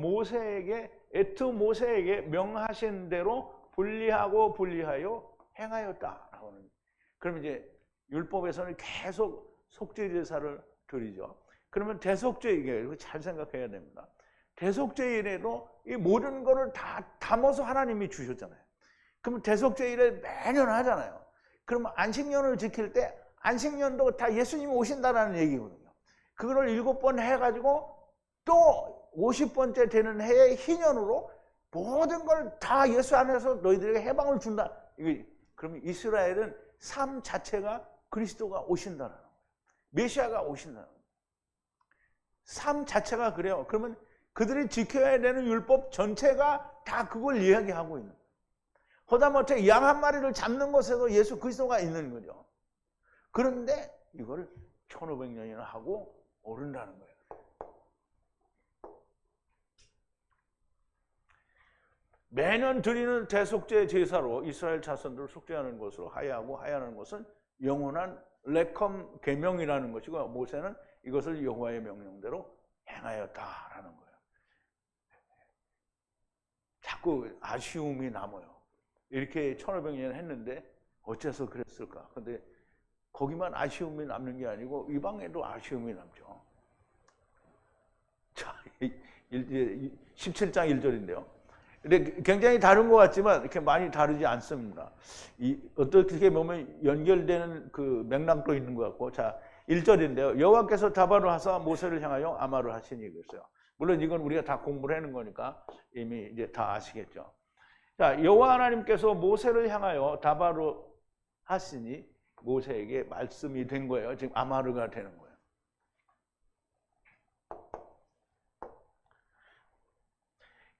에트 모세에게 명하신 대로 분리하고 분리하여 행하였다라고 하는. 그러면 이제 율법에서는 계속 속죄 제사를 드리죠. 그러면 대속죄, 이게 잘 생각해야 됩니다. 대속죄일에도 이 모든 것을 다 담아서 하나님이 주셨잖아요. 그러면 대속죄일에 매년 하잖아요. 그러면 안식년을 지킬 때 안식년도 다 예수님이 오신다라는 얘기거든요. 그거를 7번 해가지고 또 50번째 되는 해의 희년으로 모든 걸 다 예수 안에서 너희들에게 해방을 준다. 그러면 이스라엘은 삶 자체가 그리스도가 오신다는 거예요. 메시아가 오신다는 거예요. 삶 자체가 그래요. 그러면 그들이 지켜야 되는 율법 전체가 다 그걸 이야기하고 있는 거예요. 하다못해 양 한 마리를 잡는 것에도 예수 그리스도가 있는 거죠. 그런데 이걸 1500년이나 하고 오른다는 거예요. 매년 드리는 대속죄 제사로 이스라엘 자손들을 속죄하는 것으로 하야하고 하야하는 것은 영원한 레컴 계명이라는 것이고 모세는 이것을 여호와의 명령대로 행하였다라는 거예요. 자꾸 아쉬움이 남아요. 이렇게 1500년 했는데 어째서 그랬을까? 근데 거기만 아쉬움이 남는 게 아니고 이방에도 아쉬움이 남죠. 자, 17장 1절인데요. 근데 굉장히 다른 것 같지만 이렇게 많이 다르지 않습니다. 어떻게 보면 연결되는 그 맥락도 있는 것 같고. 자, 1절인데요. 여호와께서 다바로 하사 모세를 향하여 아마를 하시니 그랬어요. 물론 이건 우리가 다 공부를 하는 거니까 이미 이제 다 아시겠죠. 자, 여호와 하나님께서 모세를 향하여 다바로 하시니 모세에게 말씀이 된 거예요. 지금 아마르가 되는 거예요.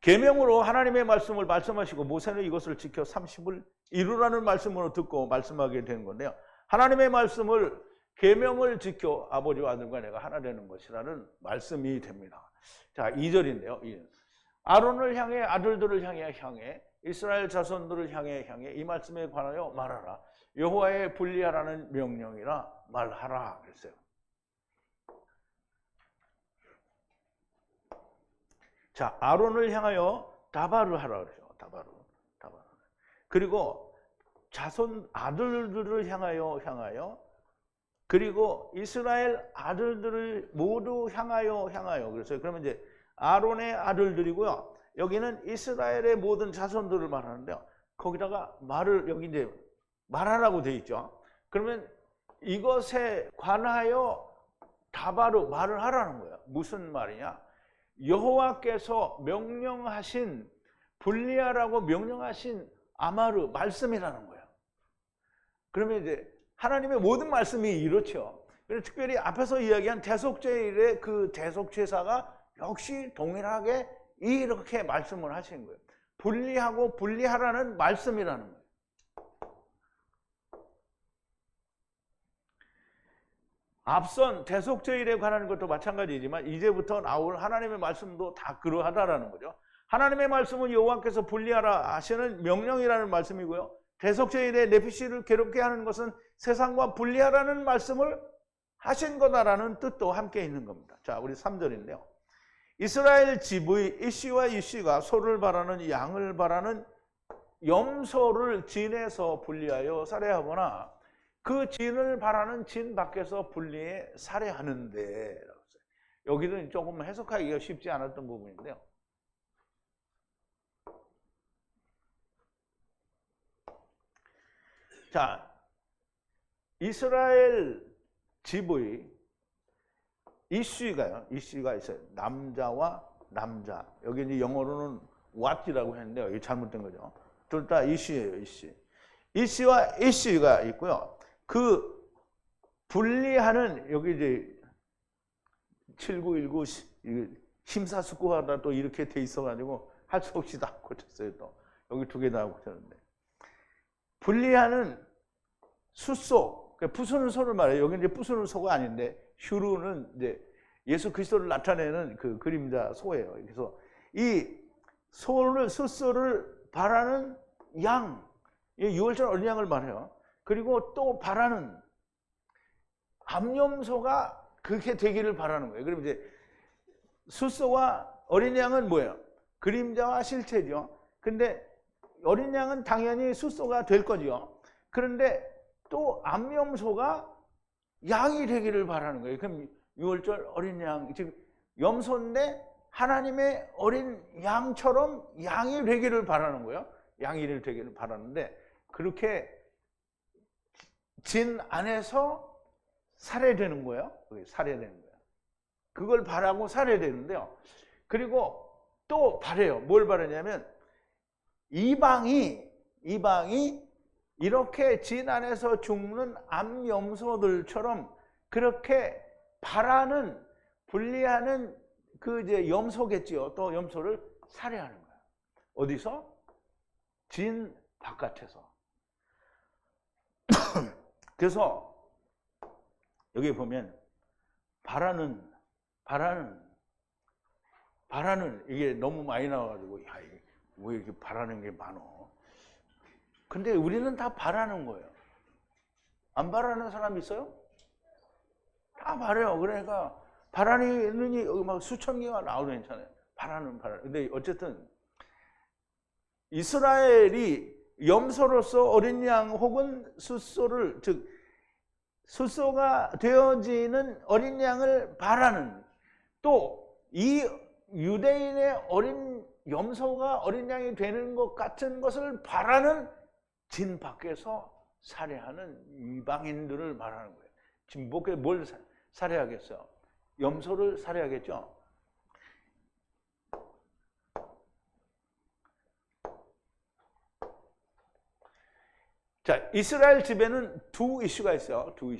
계명으로 하나님의 말씀을 말씀하시고 모세는 이것을 지켜 30을 이루라는 말씀으로 듣고 말씀하게 된 건데요. 하나님의 말씀을 계명을 지켜 아버지와 아들과 내가 하나 되는 것이라는 말씀이 됩니다. 자, 2절인데요. 아론을 향해 아들들을 향해 이스라엘 자손들을 향해 이 말씀에 관하여 말하라. 여호와의 분리하라는 명령이라 말하라 그랬어요. 자, 아론을 향하여 다바를 하라 그래요. 다바를. 그리고 자손 아들들을 향하여 그리고 이스라엘 아들들을 모두 향하여 그랬어요. 그러면 이제 아론의 아들들이고요. 여기는 이스라엘의 모든 자손들을 말하는데요. 거기다가 여기 이제 말하라고 돼 있죠. 그러면 이것에 관하여 다바로 말을 하라는 거예요. 무슨 말이냐? 여호와께서 분리하라고 명령하신 아마르 말씀이라는 거예요. 그러면 이제 하나님의 모든 말씀이 이렇죠. 그래서 특별히 앞에서 이야기한 대속죄일의 그 대속죄사가 역시 동일하게 이렇게 말씀을 하신 거예요. 분리하라는 말씀이라는 거예요. 앞선 대속죄일에 관한 것도 마찬가지지만 이제부터 나올 하나님의 말씀도 다 그러하다라는 거죠. 하나님의 말씀은 여호와께서 분리하라 하시는 명령이라는 말씀이고요. 대속죄일에 내피시를 괴롭게 하는 것은 세상과 분리하라는 말씀을 하신 거다라는 뜻도 함께 있는 겁니다. 자, 우리 3절인데요. 이스라엘 집의 이씨와 이씨가 소를 바라는 양을 바라는 염소를 진에서 분리하여 살해하거나 그 진을 바라는 진 밖에서 분리해 살해하는데, 여기는 조금 해석하기가 쉽지 않았던 부분인데요. 자, 이스라엘 집의 이씨가 있어요. 남자와 남자. 여기 이제 영어로는 what이라고 했는데 여기 잘못된 거죠. 둘 다 이씨예요, 이씨. 이씨와 이씨가 있고요. 그 분리하는 여기 이제 7919 심사숙고하다 또 이렇게 돼 있어가지고 할 수 없이 다 고쳤어요. 또 여기 두 개 다 고쳤는데 분리하는 숫소, 부수는 소를 말해요. 여기 이제 부수는 소가 아닌데 슈루는 이제 예수 그리스도를 나타내는 그 그림자 소예요. 그래서 이 숫소를 바라는 양, 유월절 어린 양을 말해요. 그리고 또 바라는 암염소가 그렇게 되기를 바라는 거예요. 그럼 이제 숫소와 어린 양은 뭐예요? 그림자와 실체죠. 근데 어린 양은 당연히 숫소가 될 거죠. 그런데 또 암염소가 양이 되기를 바라는 거예요. 그럼 유월절 어린 양, 즉 염소인데 하나님의 어린 양처럼 양이 되기를 바라는 거예요. 양이 되기를 바라는데 그렇게 진 안에서 살해되는 거예요. 살해되는 거예요. 그걸 바라고 살해되는데요. 그리고 또 바래요. 뭘 바라냐면 이방이 이렇게 진 안에서 죽는 암염소들처럼 그렇게 바라는 분리하는 그 이제 염소겠지요. 또 염소를 살해하는 거예요. 어디서? 진 바깥에서. 그래서 여기 보면 바라는 이게 너무 많이 나와가지고 야, 이게 왜 이렇게 바라는 게 많어? 근데 우리는 다 바라는 거예요. 안 바라는 사람 있어요? 다 바래요. 그러니까 바라는 막 수천 개가 나오도 괜찮아요. 바라는. 근데 어쨌든 이스라엘이 염소로서 어린 양 혹은 숫소를, 즉 숫소가 되어지는 어린 양을 바라는, 또 이 유대인의 어린 염소가 어린 양이 되는 것 같은 것을 바라는 진 밖에서 살해하는 이방인들을 말하는 거예요. 지금 뭘 살해하겠어요? 염소를 살해하겠죠? 자, 이스라엘 집에는 두 이슈가 있어요. 두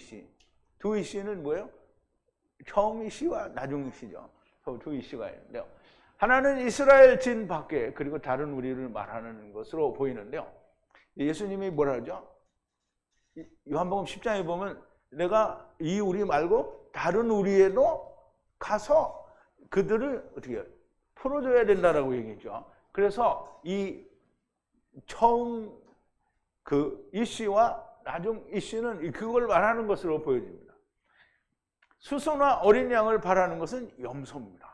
이슈는 뭐예요? 처음 이슈와 나중 이슈죠. 두 이슈가 있는데요. 하나는 이스라엘 진 밖에, 그리고 다른 우리를 말하는 것으로 보이는데요. 예수님이 뭐라 하죠? 요한복음 10장에 보면 내가 이 우리 말고 다른 우리에도 가서 그들을 어떻게 풀어줘야 된다라고 얘기했죠. 그래서 이 처음 그 이씨와 나중 이씨는 그걸 말하는 것으로 보여집니다. 수소나 어린 양을 바라는 것은 염소입니다.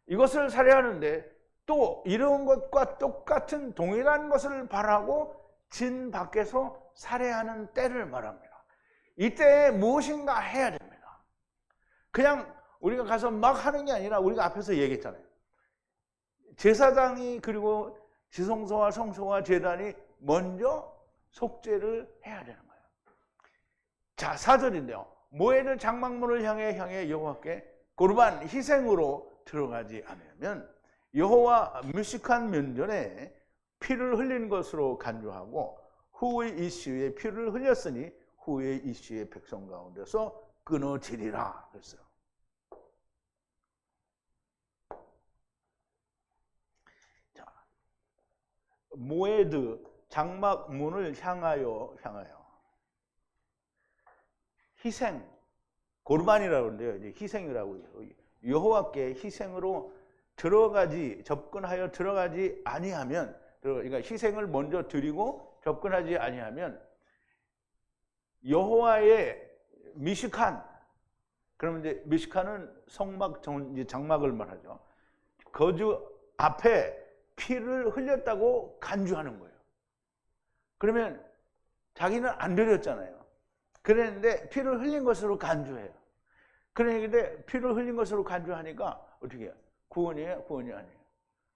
이것을 살해하는데 또 이런 것과 똑같은 동일한 것을 바라고 진 밖에서 살해하는 때를 말합니다. 이때에 무엇인가 해야 됩니다. 그냥 우리가 가서 막 하는 게 아니라 우리가 앞에서 얘기했잖아요. 제사장이 그리고 지성소와 성소와 제단이 먼저 속죄를 해야 되는 거예요. 자, 4절인데요. 모헤드 장막문을 향해 여호와께 고르반 희생으로 들어가지 않으면 여호와 뮤식한 면전에 피를 흘린 것으로 간주하고 후의 이씨의 피를 흘렸으니 후의 이씨의 백성 가운데서 끊어지리라 그랬어요. 자, 모헤드 장막문을 향하여 희생, 고르반이라고 하는데요. 이제 희생이라고 해요. 여호와께 희생으로 접근하여 들어가지 아니하면, 그러니까 희생을 먼저 드리고 접근하지 아니하면 여호와의 미식한, 그러면 이제 미식한은 성막, 장막을 말하죠. 거주 앞에 피를 흘렸다고 간주하는 거예요. 그러면 자기는 안 드렸잖아요. 그랬는데 피를 흘린 것으로 간주해요. 그런데 피를 흘린 것으로 간주하니까 어떻게 해요? 구원이에요? 구원이 아니에요?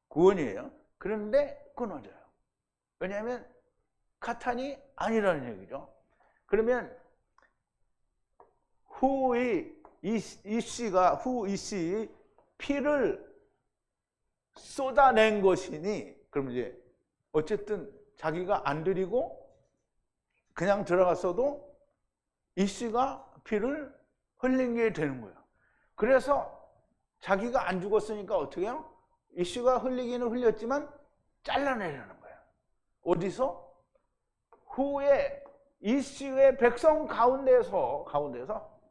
구원이에요. 그런데 끊어져요. 왜냐하면 카탄이 아니라는 얘기죠. 그러면 후의 이씨의 피를 쏟아낸 것이니, 그럼 이제 어쨌든 자기가 안 드리고 그냥 들어갔어도 이씨가 피를 흘린 게 되는 거예요. 그래서 자기가 안 죽었으니까 어떻게 해요? 이씨가 흘리기는 흘렸지만 잘라내려는 거예요. 어디서? 후에 이씨의 백성 가운데서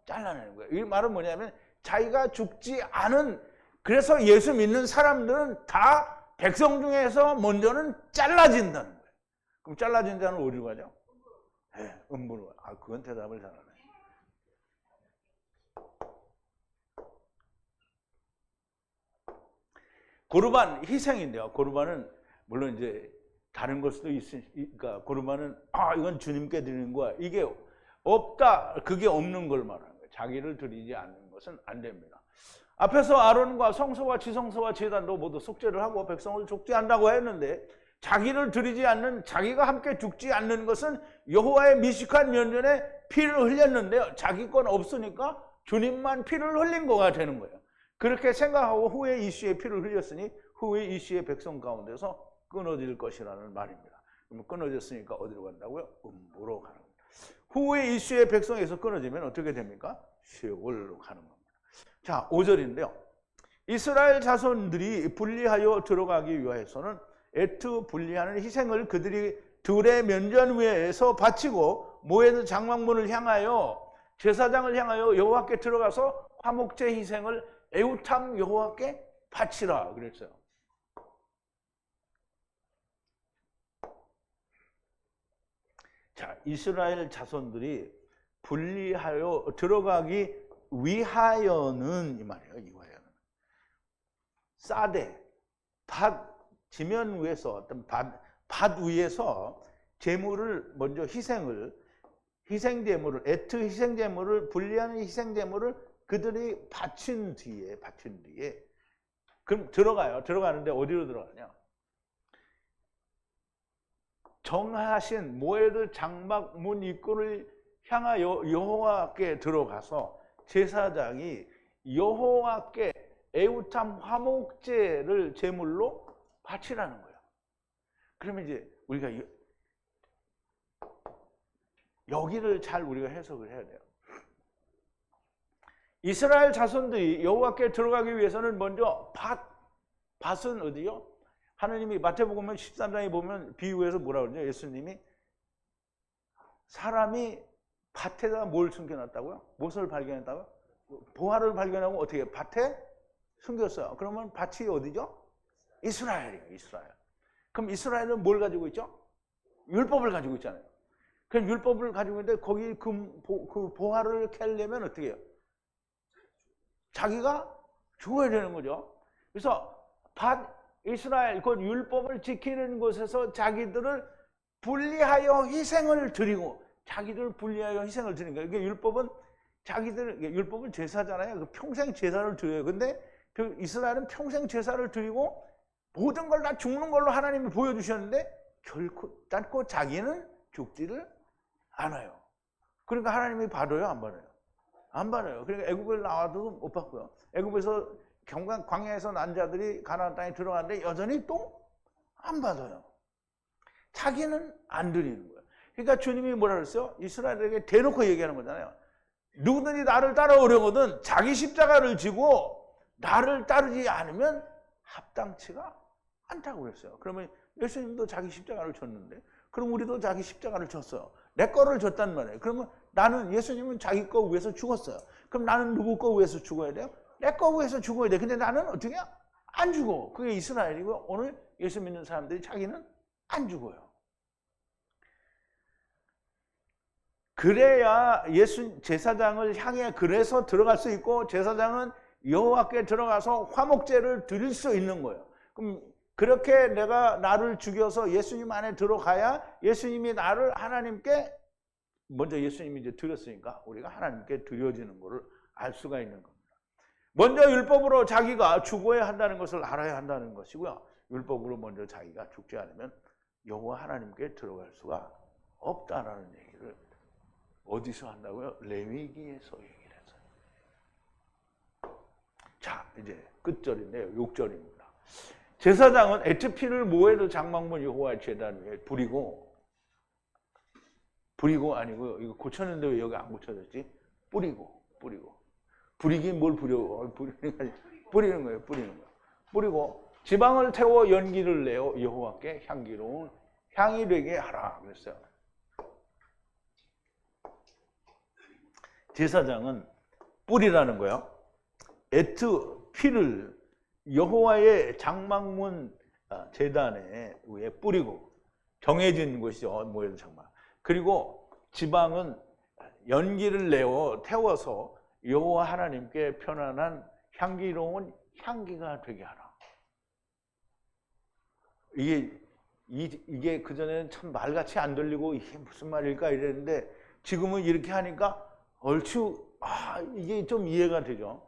잘라내는 거예요. 이 말은 뭐냐면 자기가 죽지 않은, 그래서 예수 믿는 사람들은 다 백성 중에서 먼저는 잘라진다는 거예요. 그럼 잘라진 자는 어디로 가죠? 네, 음부로. 아, 그건 대답을 잘하네. 고르반 희생인데요. 고르반은 물론 이제 다른 걸 수도 있으니까, 고르반은 이건 주님께 드리는 거야. 이게 없다, 그게 없는 걸 말하는 거예요. 자기를 드리지 않는 것은 안 됩니다. 앞에서 아론과 성소와 지성소와 제단도 모두 속죄를 하고 백성을 속죄한다고 했는데, 자기를 드리지 않는, 자기가 함께 죽지 않는 것은 여호와의 미식한 면전에 피를 흘렸는데요. 자기 건 없으니까 주님만 피를 흘린 거가 되는 거예요. 그렇게 생각하고 후에 이씨의 피를 흘렸으니 후에 이씨의 백성 가운데서 끊어질 것이라는 말입니다. 그럼 끊어졌으니까 어디로 간다고요? 음부로 가는 겁니다. 후에 이씨의 백성에서 끊어지면 어떻게 됩니까? 시월로 가는 겁니다. 자, 5절인데요. 이스라엘 자손들이 분리하여 들어가기 위해서는 애투 분리하는 희생을 그들이 들의 면전 위에서 바치고 모헤드 장막문을 향하여 제사장을 향하여 여호와께 들어가서 화목제 희생을 애우탐 여호와께 바치라 그랬어요. 자, 이스라엘 자손들이 분리하여 들어가기 위하여는, 이 말이에요. 위하여는 싸대, 밭 지면 위에서, 어떤 밭 위에서 제물을 먼저 희생제물을 애트 희생제물을 분리하는 희생제물을 그들이 바친 뒤에 그럼 들어가는데 어디로 들어가냐? 정하신 모헤드 장막문 입구를 향하여 여호와께 들어가서 제사장이 여호와께 애우탐 화목제를 제물로 바치라는 거예요. 그러면 이제 우리가 여기를 잘 우리가 해석을 해야 돼요. 이스라엘 자손들이 여호와께 들어가기 위해서는 먼저 밭은 어디요? 하나님이 마태복음 13장에 보면 비유해서 뭐라 그러죠? 예수님이 사람이 밭에다 뭘 숨겨놨다고요? 무엇을 발견했다고요? 보화를 발견하고 어떻게 밭에 숨겼어요. 그러면 밭이 어디죠? 이스라엘이에요. 이스라엘. 그럼 이스라엘은 뭘 가지고 있죠? 율법을 가지고 있잖아요. 그럼 율법을 가지고 있는데 거기 그 보화를 캐려면 어떻게 해요? 자기가 죽어야 되는 거죠. 그래서 이스라엘 그 율법을 지키는 곳에서 자기들을 분리하여 희생을 드리고 자기들을 분리하여 희생을 드리는 거예요. 그러니까 율법은 제사잖아요. 그 평생 제사를 드려요. 근데 그 이스라엘은 평생 제사를 드리고 모든 걸 다 죽는 걸로 하나님이 보여주셨는데 결코 자기는 죽지를 않아요. 그러니까 하나님이 받아요, 안 받아요? 안 받아요. 그러니까 애굽을 나와도 못 받고요. 애굽에서 광야에서 난 자들이 가나안 땅에 들어갔는데 여전히 또 안 받아요. 자기는 안 드리는 거예요. 그러니까 주님이 뭐라 그랬어요? 이스라엘에게 대놓고 얘기하는 거잖아요. 누구든지 나를 따라오려거든 자기 십자가를 지고 나를 따르지 않으면 합당치가 않다고 그랬어요. 그러면 예수님도 자기 십자가를 졌는데 그럼 우리도 자기 십자가를 졌어요. 내 거를 졌단 말이에요. 그러면 예수님은 자기 거 위해서 죽었어요. 그럼 나는 누구 거 위해서 죽어야 돼요? 내 거 위해서 죽어야 돼. 근데 나는 어떻게 해요? 안 죽어. 그게 이스라엘이고 오늘 예수 믿는 사람들이 자기는 안 죽어요. 그래야 제사장을 향해 그래서 들어갈 수 있고 제사장은 여호와께 들어가서 화목제를 드릴 수 있는 거예요. 그럼 그렇게 나를 죽여서 예수님 안에 들어가야 예수님이 나를 하나님께 먼저 예수님이 이제 드렸으니까 우리가 하나님께 드려지는 것을 알 수가 있는 겁니다. 먼저 율법으로 자기가 죽어야 한다는 것을 알아야 한다는 것이고요. 율법으로 먼저 자기가 죽지 않으면 여호와 하나님께 들어갈 수가 없다라는 얘기를 어디서 한다고요? 레위기에서 얘기를 했어요. 자, 이제 끝절인데요. 6절입니다. 제사장은 에트피를 모에도 장막문 여호와의 제단 위에 뿌리고 아니고요. 이거 고쳤는데 왜 여기 안 고쳐졌지? 뿌리고. 뿌리긴 뭘 뿌리는 거예요. 뿌리고 지방을 태워 연기를 내어 여호와께 향기로운 향이 되게 하라 그랬어요. 제사장은 뿌리라는 거예요. 피를 여호와의 장막문 제단에 위에 뿌리고 정해진 곳이죠. 모여도 장막. 그리고 지방은 연기를 태워서 여호와 하나님께 편안한 향기로운 향기가 되게 하라. 이게 그전에는 참 말같이 안 들리고 이게 무슨 말일까 이랬는데 지금은 이렇게 하니까 얼추 이게 좀 이해가 되죠.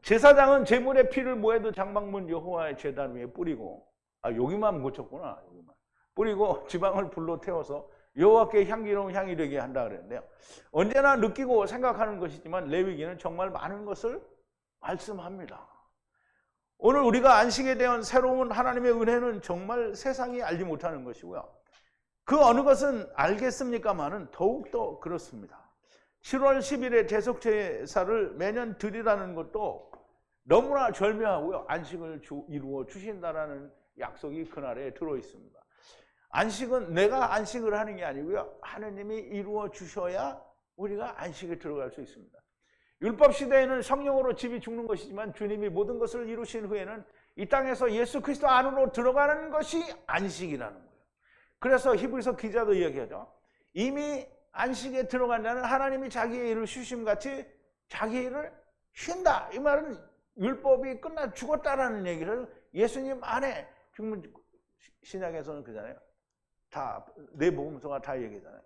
제사장은 제물의 피를 모에도 장막문 여호와의 제단 위에 뿌리고 여기만 고쳤구나. 여기만. 뿌리고 지방을 불로 태워서 여호와께 향기로운 향이 되게 한다 그랬는데요. 언제나 느끼고 생각하는 것이지만 레위기는 정말 많은 것을 말씀합니다. 오늘 우리가 안식에 대한 새로운 하나님의 은혜는 정말 세상이 알지 못하는 것이고요. 그 어느 것은 알겠습니까마는 더욱더 그렇습니다. 7월 10일에 대속제사를 매년 드리라는 것도 너무나 절묘하고요. 안식을 이루어 주신다라는 약속이 그날에 들어있습니다. 안식은 내가 안식을 하는 게 아니고요. 하느님이 이루어 주셔야 우리가 안식에 들어갈 수 있습니다. 율법 시대에는 성령으로 집이 죽는 것이지만 주님이 모든 것을 이루신 후에는 이 땅에서 예수 그리스도 안으로 들어가는 것이 안식이라는 거예요. 그래서 히브리서 기자도 이야기하죠. 이미 안식에 들어간 자는 하나님이 자기의 일을 쉬심같이 자기 일을 쉰다. 이 말은 율법이 끝나 죽었다라는 얘기를 예수님 안에 신약에서는 그잖아요. 다 내 복음서가 다 얘기잖아요.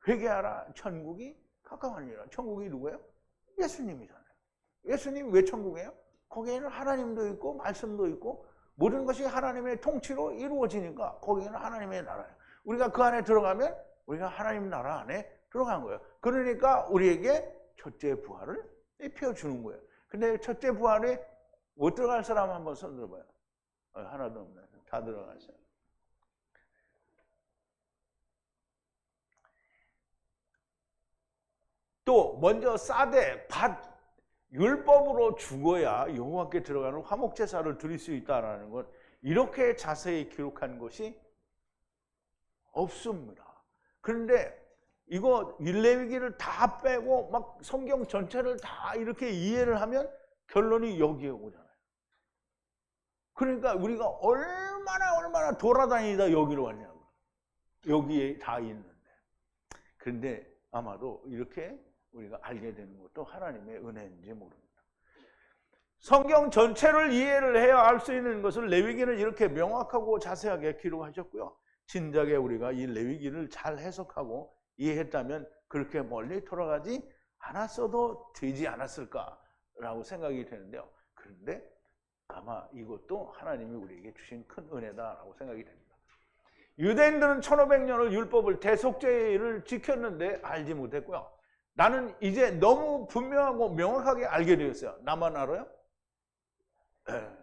회개하라 천국이 가까우니라. 천국이 누구예요? 예수님이잖아요. 예수님 왜 천국이에요? 거기에는 하나님도 있고 말씀도 있고 모든 것이 하나님의 통치로 이루어지니까 거기에는 하나님의 나라예요. 우리가 그 안에 들어가면 우리가 하나님 나라 안에 들어간 거예요. 그러니까 우리에게 첫째 부활을 입혀주는 거예요. 근데 첫째 부활에 못 들어갈 사람 한번 손 들어봐요. 하나도 없네. 다 들어갔어요. 또 먼저 밭 율법으로 죽어야 여호와께 들어가는 화목 제사를 드릴 수 있다라는 것, 이렇게 자세히 기록한 것이 없습니다. 그런데 이거 레위기를 다 빼고 막 성경 전체를 다 이렇게 이해를 하면 결론이 여기에 오잖아요. 그러니까 우리가 얼마나 돌아다니다 여기로 왔냐고. 여기에 다 있는데. 그런데 아마도 이렇게 우리가 알게 되는 것도 하나님의 은혜인지 모릅니다. 성경 전체를 이해를 해야 알 수 있는 것을 레위기는 이렇게 명확하고 자세하게 기록하셨고요. 진작에 우리가 이 레위기를 잘 해석하고 이해했다면 그렇게 멀리 돌아가지 않았어도 되지 않았을까라고 생각이 되는데요. 그런데 아마 이것도 하나님이 우리에게 주신 큰 은혜다라고 생각이 됩니다. 유대인들은 1500년을 율법을 대속죄를 지켰는데 알지 못했고요. 나는 이제 너무 분명하고 명확하게 알게 되었어요. 나만 알아요? 네.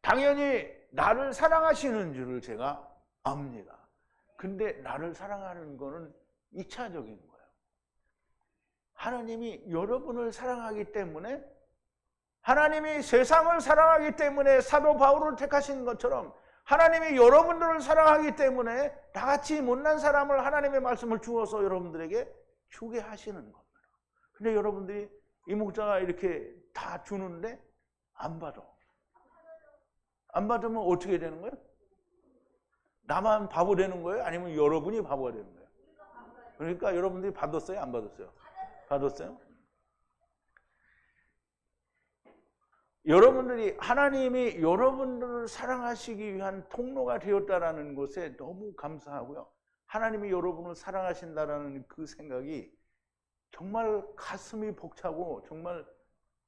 당연히 나를 사랑하시는 줄을 제가 압니다. 근데 나를 사랑하는 거는 2차적인 거예요. 하나님이 여러분을 사랑하기 때문에, 하나님이 세상을 사랑하기 때문에 사도 바울을 택하신 것처럼 하나님이 여러분들을 사랑하기 때문에 나같이 못난 사람을 하나님의 말씀을 주어서 여러분들에게 주게 하시는 겁니다. 근데 여러분들이 이 목자가 이렇게 다 주는데 안 받아. 안 받으면 어떻게 되는 거예요? 나만 바보 되는 거예요? 아니면 여러분이 바보가 되는 거예요? 그러니까 여러분들이 받았어요? 안 받았어요? 받았어요? 여러분들이, 하나님이 여러분들을 사랑하시기 위한 통로가 되었다는 것에 너무 감사하고요. 하나님이 여러분을 사랑하신다는 그 생각이 정말 가슴이 벅차고 정말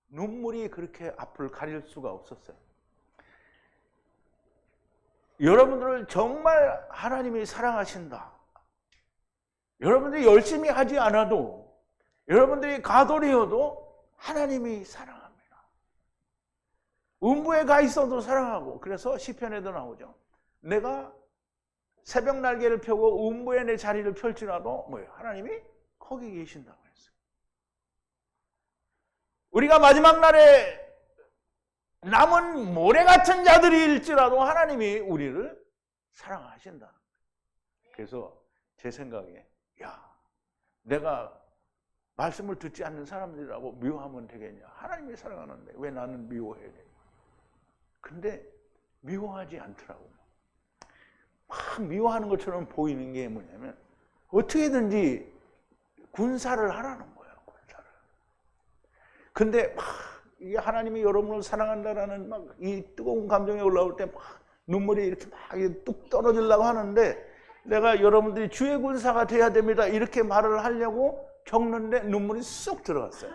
눈물이 그렇게 앞을 가릴 수가 없었어요. 여러분들을 정말 하나님이 사랑하신다. 여러분들이 열심히 하지 않아도, 여러분들이 가돌이어도 하나님이 사랑합니다. 음부에 가 있어도 사랑하고, 그래서 시편에도 나오죠. 내가 새벽 날개를 펴고 음부에 내 자리를 펼지라도 뭐예요? 하나님이 거기 계신다고 했어요. 우리가 마지막 날에 남은 모래 같은 자들일지라도 하나님이 우리를 사랑하신다. 그래서 제 생각에, 야, 내가 말씀을 듣지 않는 사람들이라고 미워하면 되겠냐? 하나님이 사랑하는데 왜 나는 미워해야 되냐? 근데 미워하지 않더라고요. 막 미워하는 것처럼 보이는 게 뭐냐면 어떻게든지 군사를 하라는 거예요. 군사를. 근데 막 이 하나님이 여러분을 사랑한다라는 막 이 뜨거운 감정이 올라올 때 막 눈물이 이렇게 막 뚝 떨어지려고 하는데, 내가 여러분들이 주의 군사가 돼야 됩니다 이렇게 말을 하려고 적는데 눈물이 쏙 들어갔어요.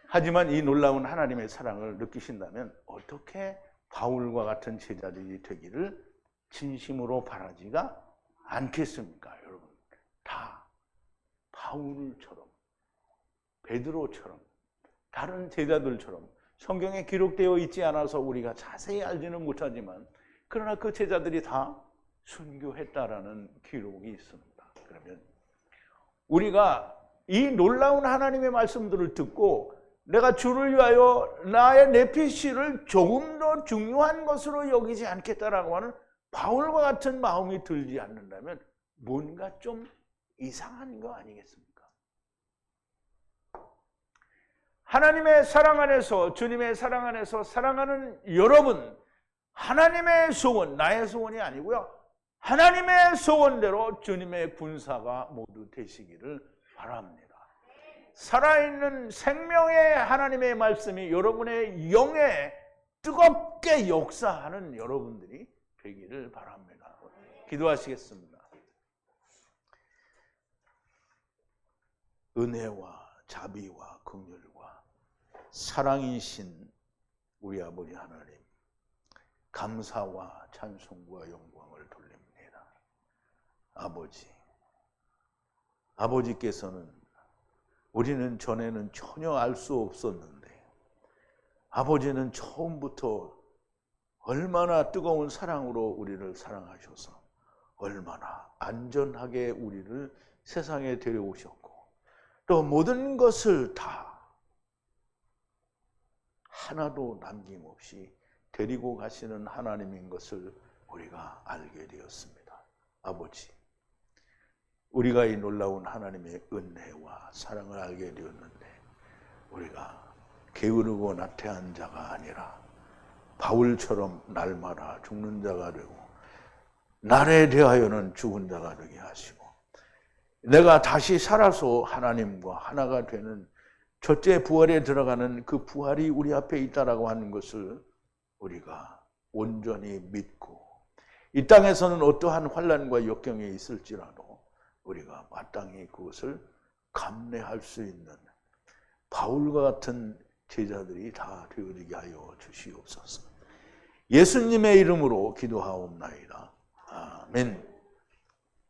하지만 이 놀라운 하나님의 사랑을 느끼신다면 어떻게 바울과 같은 제자들이 되기를 진심으로 바라지가 않겠습니까? 여러분, 다 바울처럼, 베드로처럼, 다른 제자들처럼 성경에 기록되어 있지 않아서 우리가 자세히 알지는 못하지만, 그러나 그 제자들이 다 순교했다라는 기록이 있습니다. 그러면 우리가 이 놀라운 하나님의 말씀들을 듣고 내가 주를 위하여 나의 내피씨를 조금 더 중요한 것으로 여기지 않겠다라고 하는 바울과 같은 마음이 들지 않는다면 뭔가 좀 이상한 거 아니겠습니까? 하나님의 사랑 안에서, 주님의 사랑 안에서 사랑하는 여러분, 하나님의 소원, 나의 소원이 아니고요, 하나님의 소원대로 주님의 군사가 모두 되시기를 바랍니다. 살아있는 생명의 하나님의 말씀이 여러분의 영에 뜨겁게 역사하는 여러분들이 되기를 바랍니다. 기도하시겠습니다. 은혜와 자비와 긍휼과 사랑이신 우리 아버지 하나님, 감사와 찬송과 영광을 돌립니다. 아버지께서는 우리는 전에는 전혀 알 수 없었는데 아버지는 처음부터 얼마나 뜨거운 사랑으로 우리를 사랑하셔서 얼마나 안전하게 우리를 세상에 데려오셨고 또 모든 것을 다 하나도 남김없이 데리고 가시는 하나님인 것을 우리가 알게 되었습니다. 아버지, 우리가 이 놀라운 하나님의 은혜와 사랑을 알게 되었는데 우리가 게으르고 나태한 자가 아니라 바울처럼 날마다 죽는 자가 되고 날에 대하여는 죽은 자가 되게 하시고 내가 다시 살아서 하나님과 하나가 되는 첫째 부활에 들어가는 그 부활이 우리 앞에 있다라고 하는 것을 우리가 온전히 믿고 이 땅에서는 어떠한 환난과 역경이 있을지라도 우리가 마땅히 그것을 감내할 수 있는 바울과 같은 제자들이 다 되어지게 하여 주시옵소서. 예수님의 이름으로 기도하옵나이다. 아멘.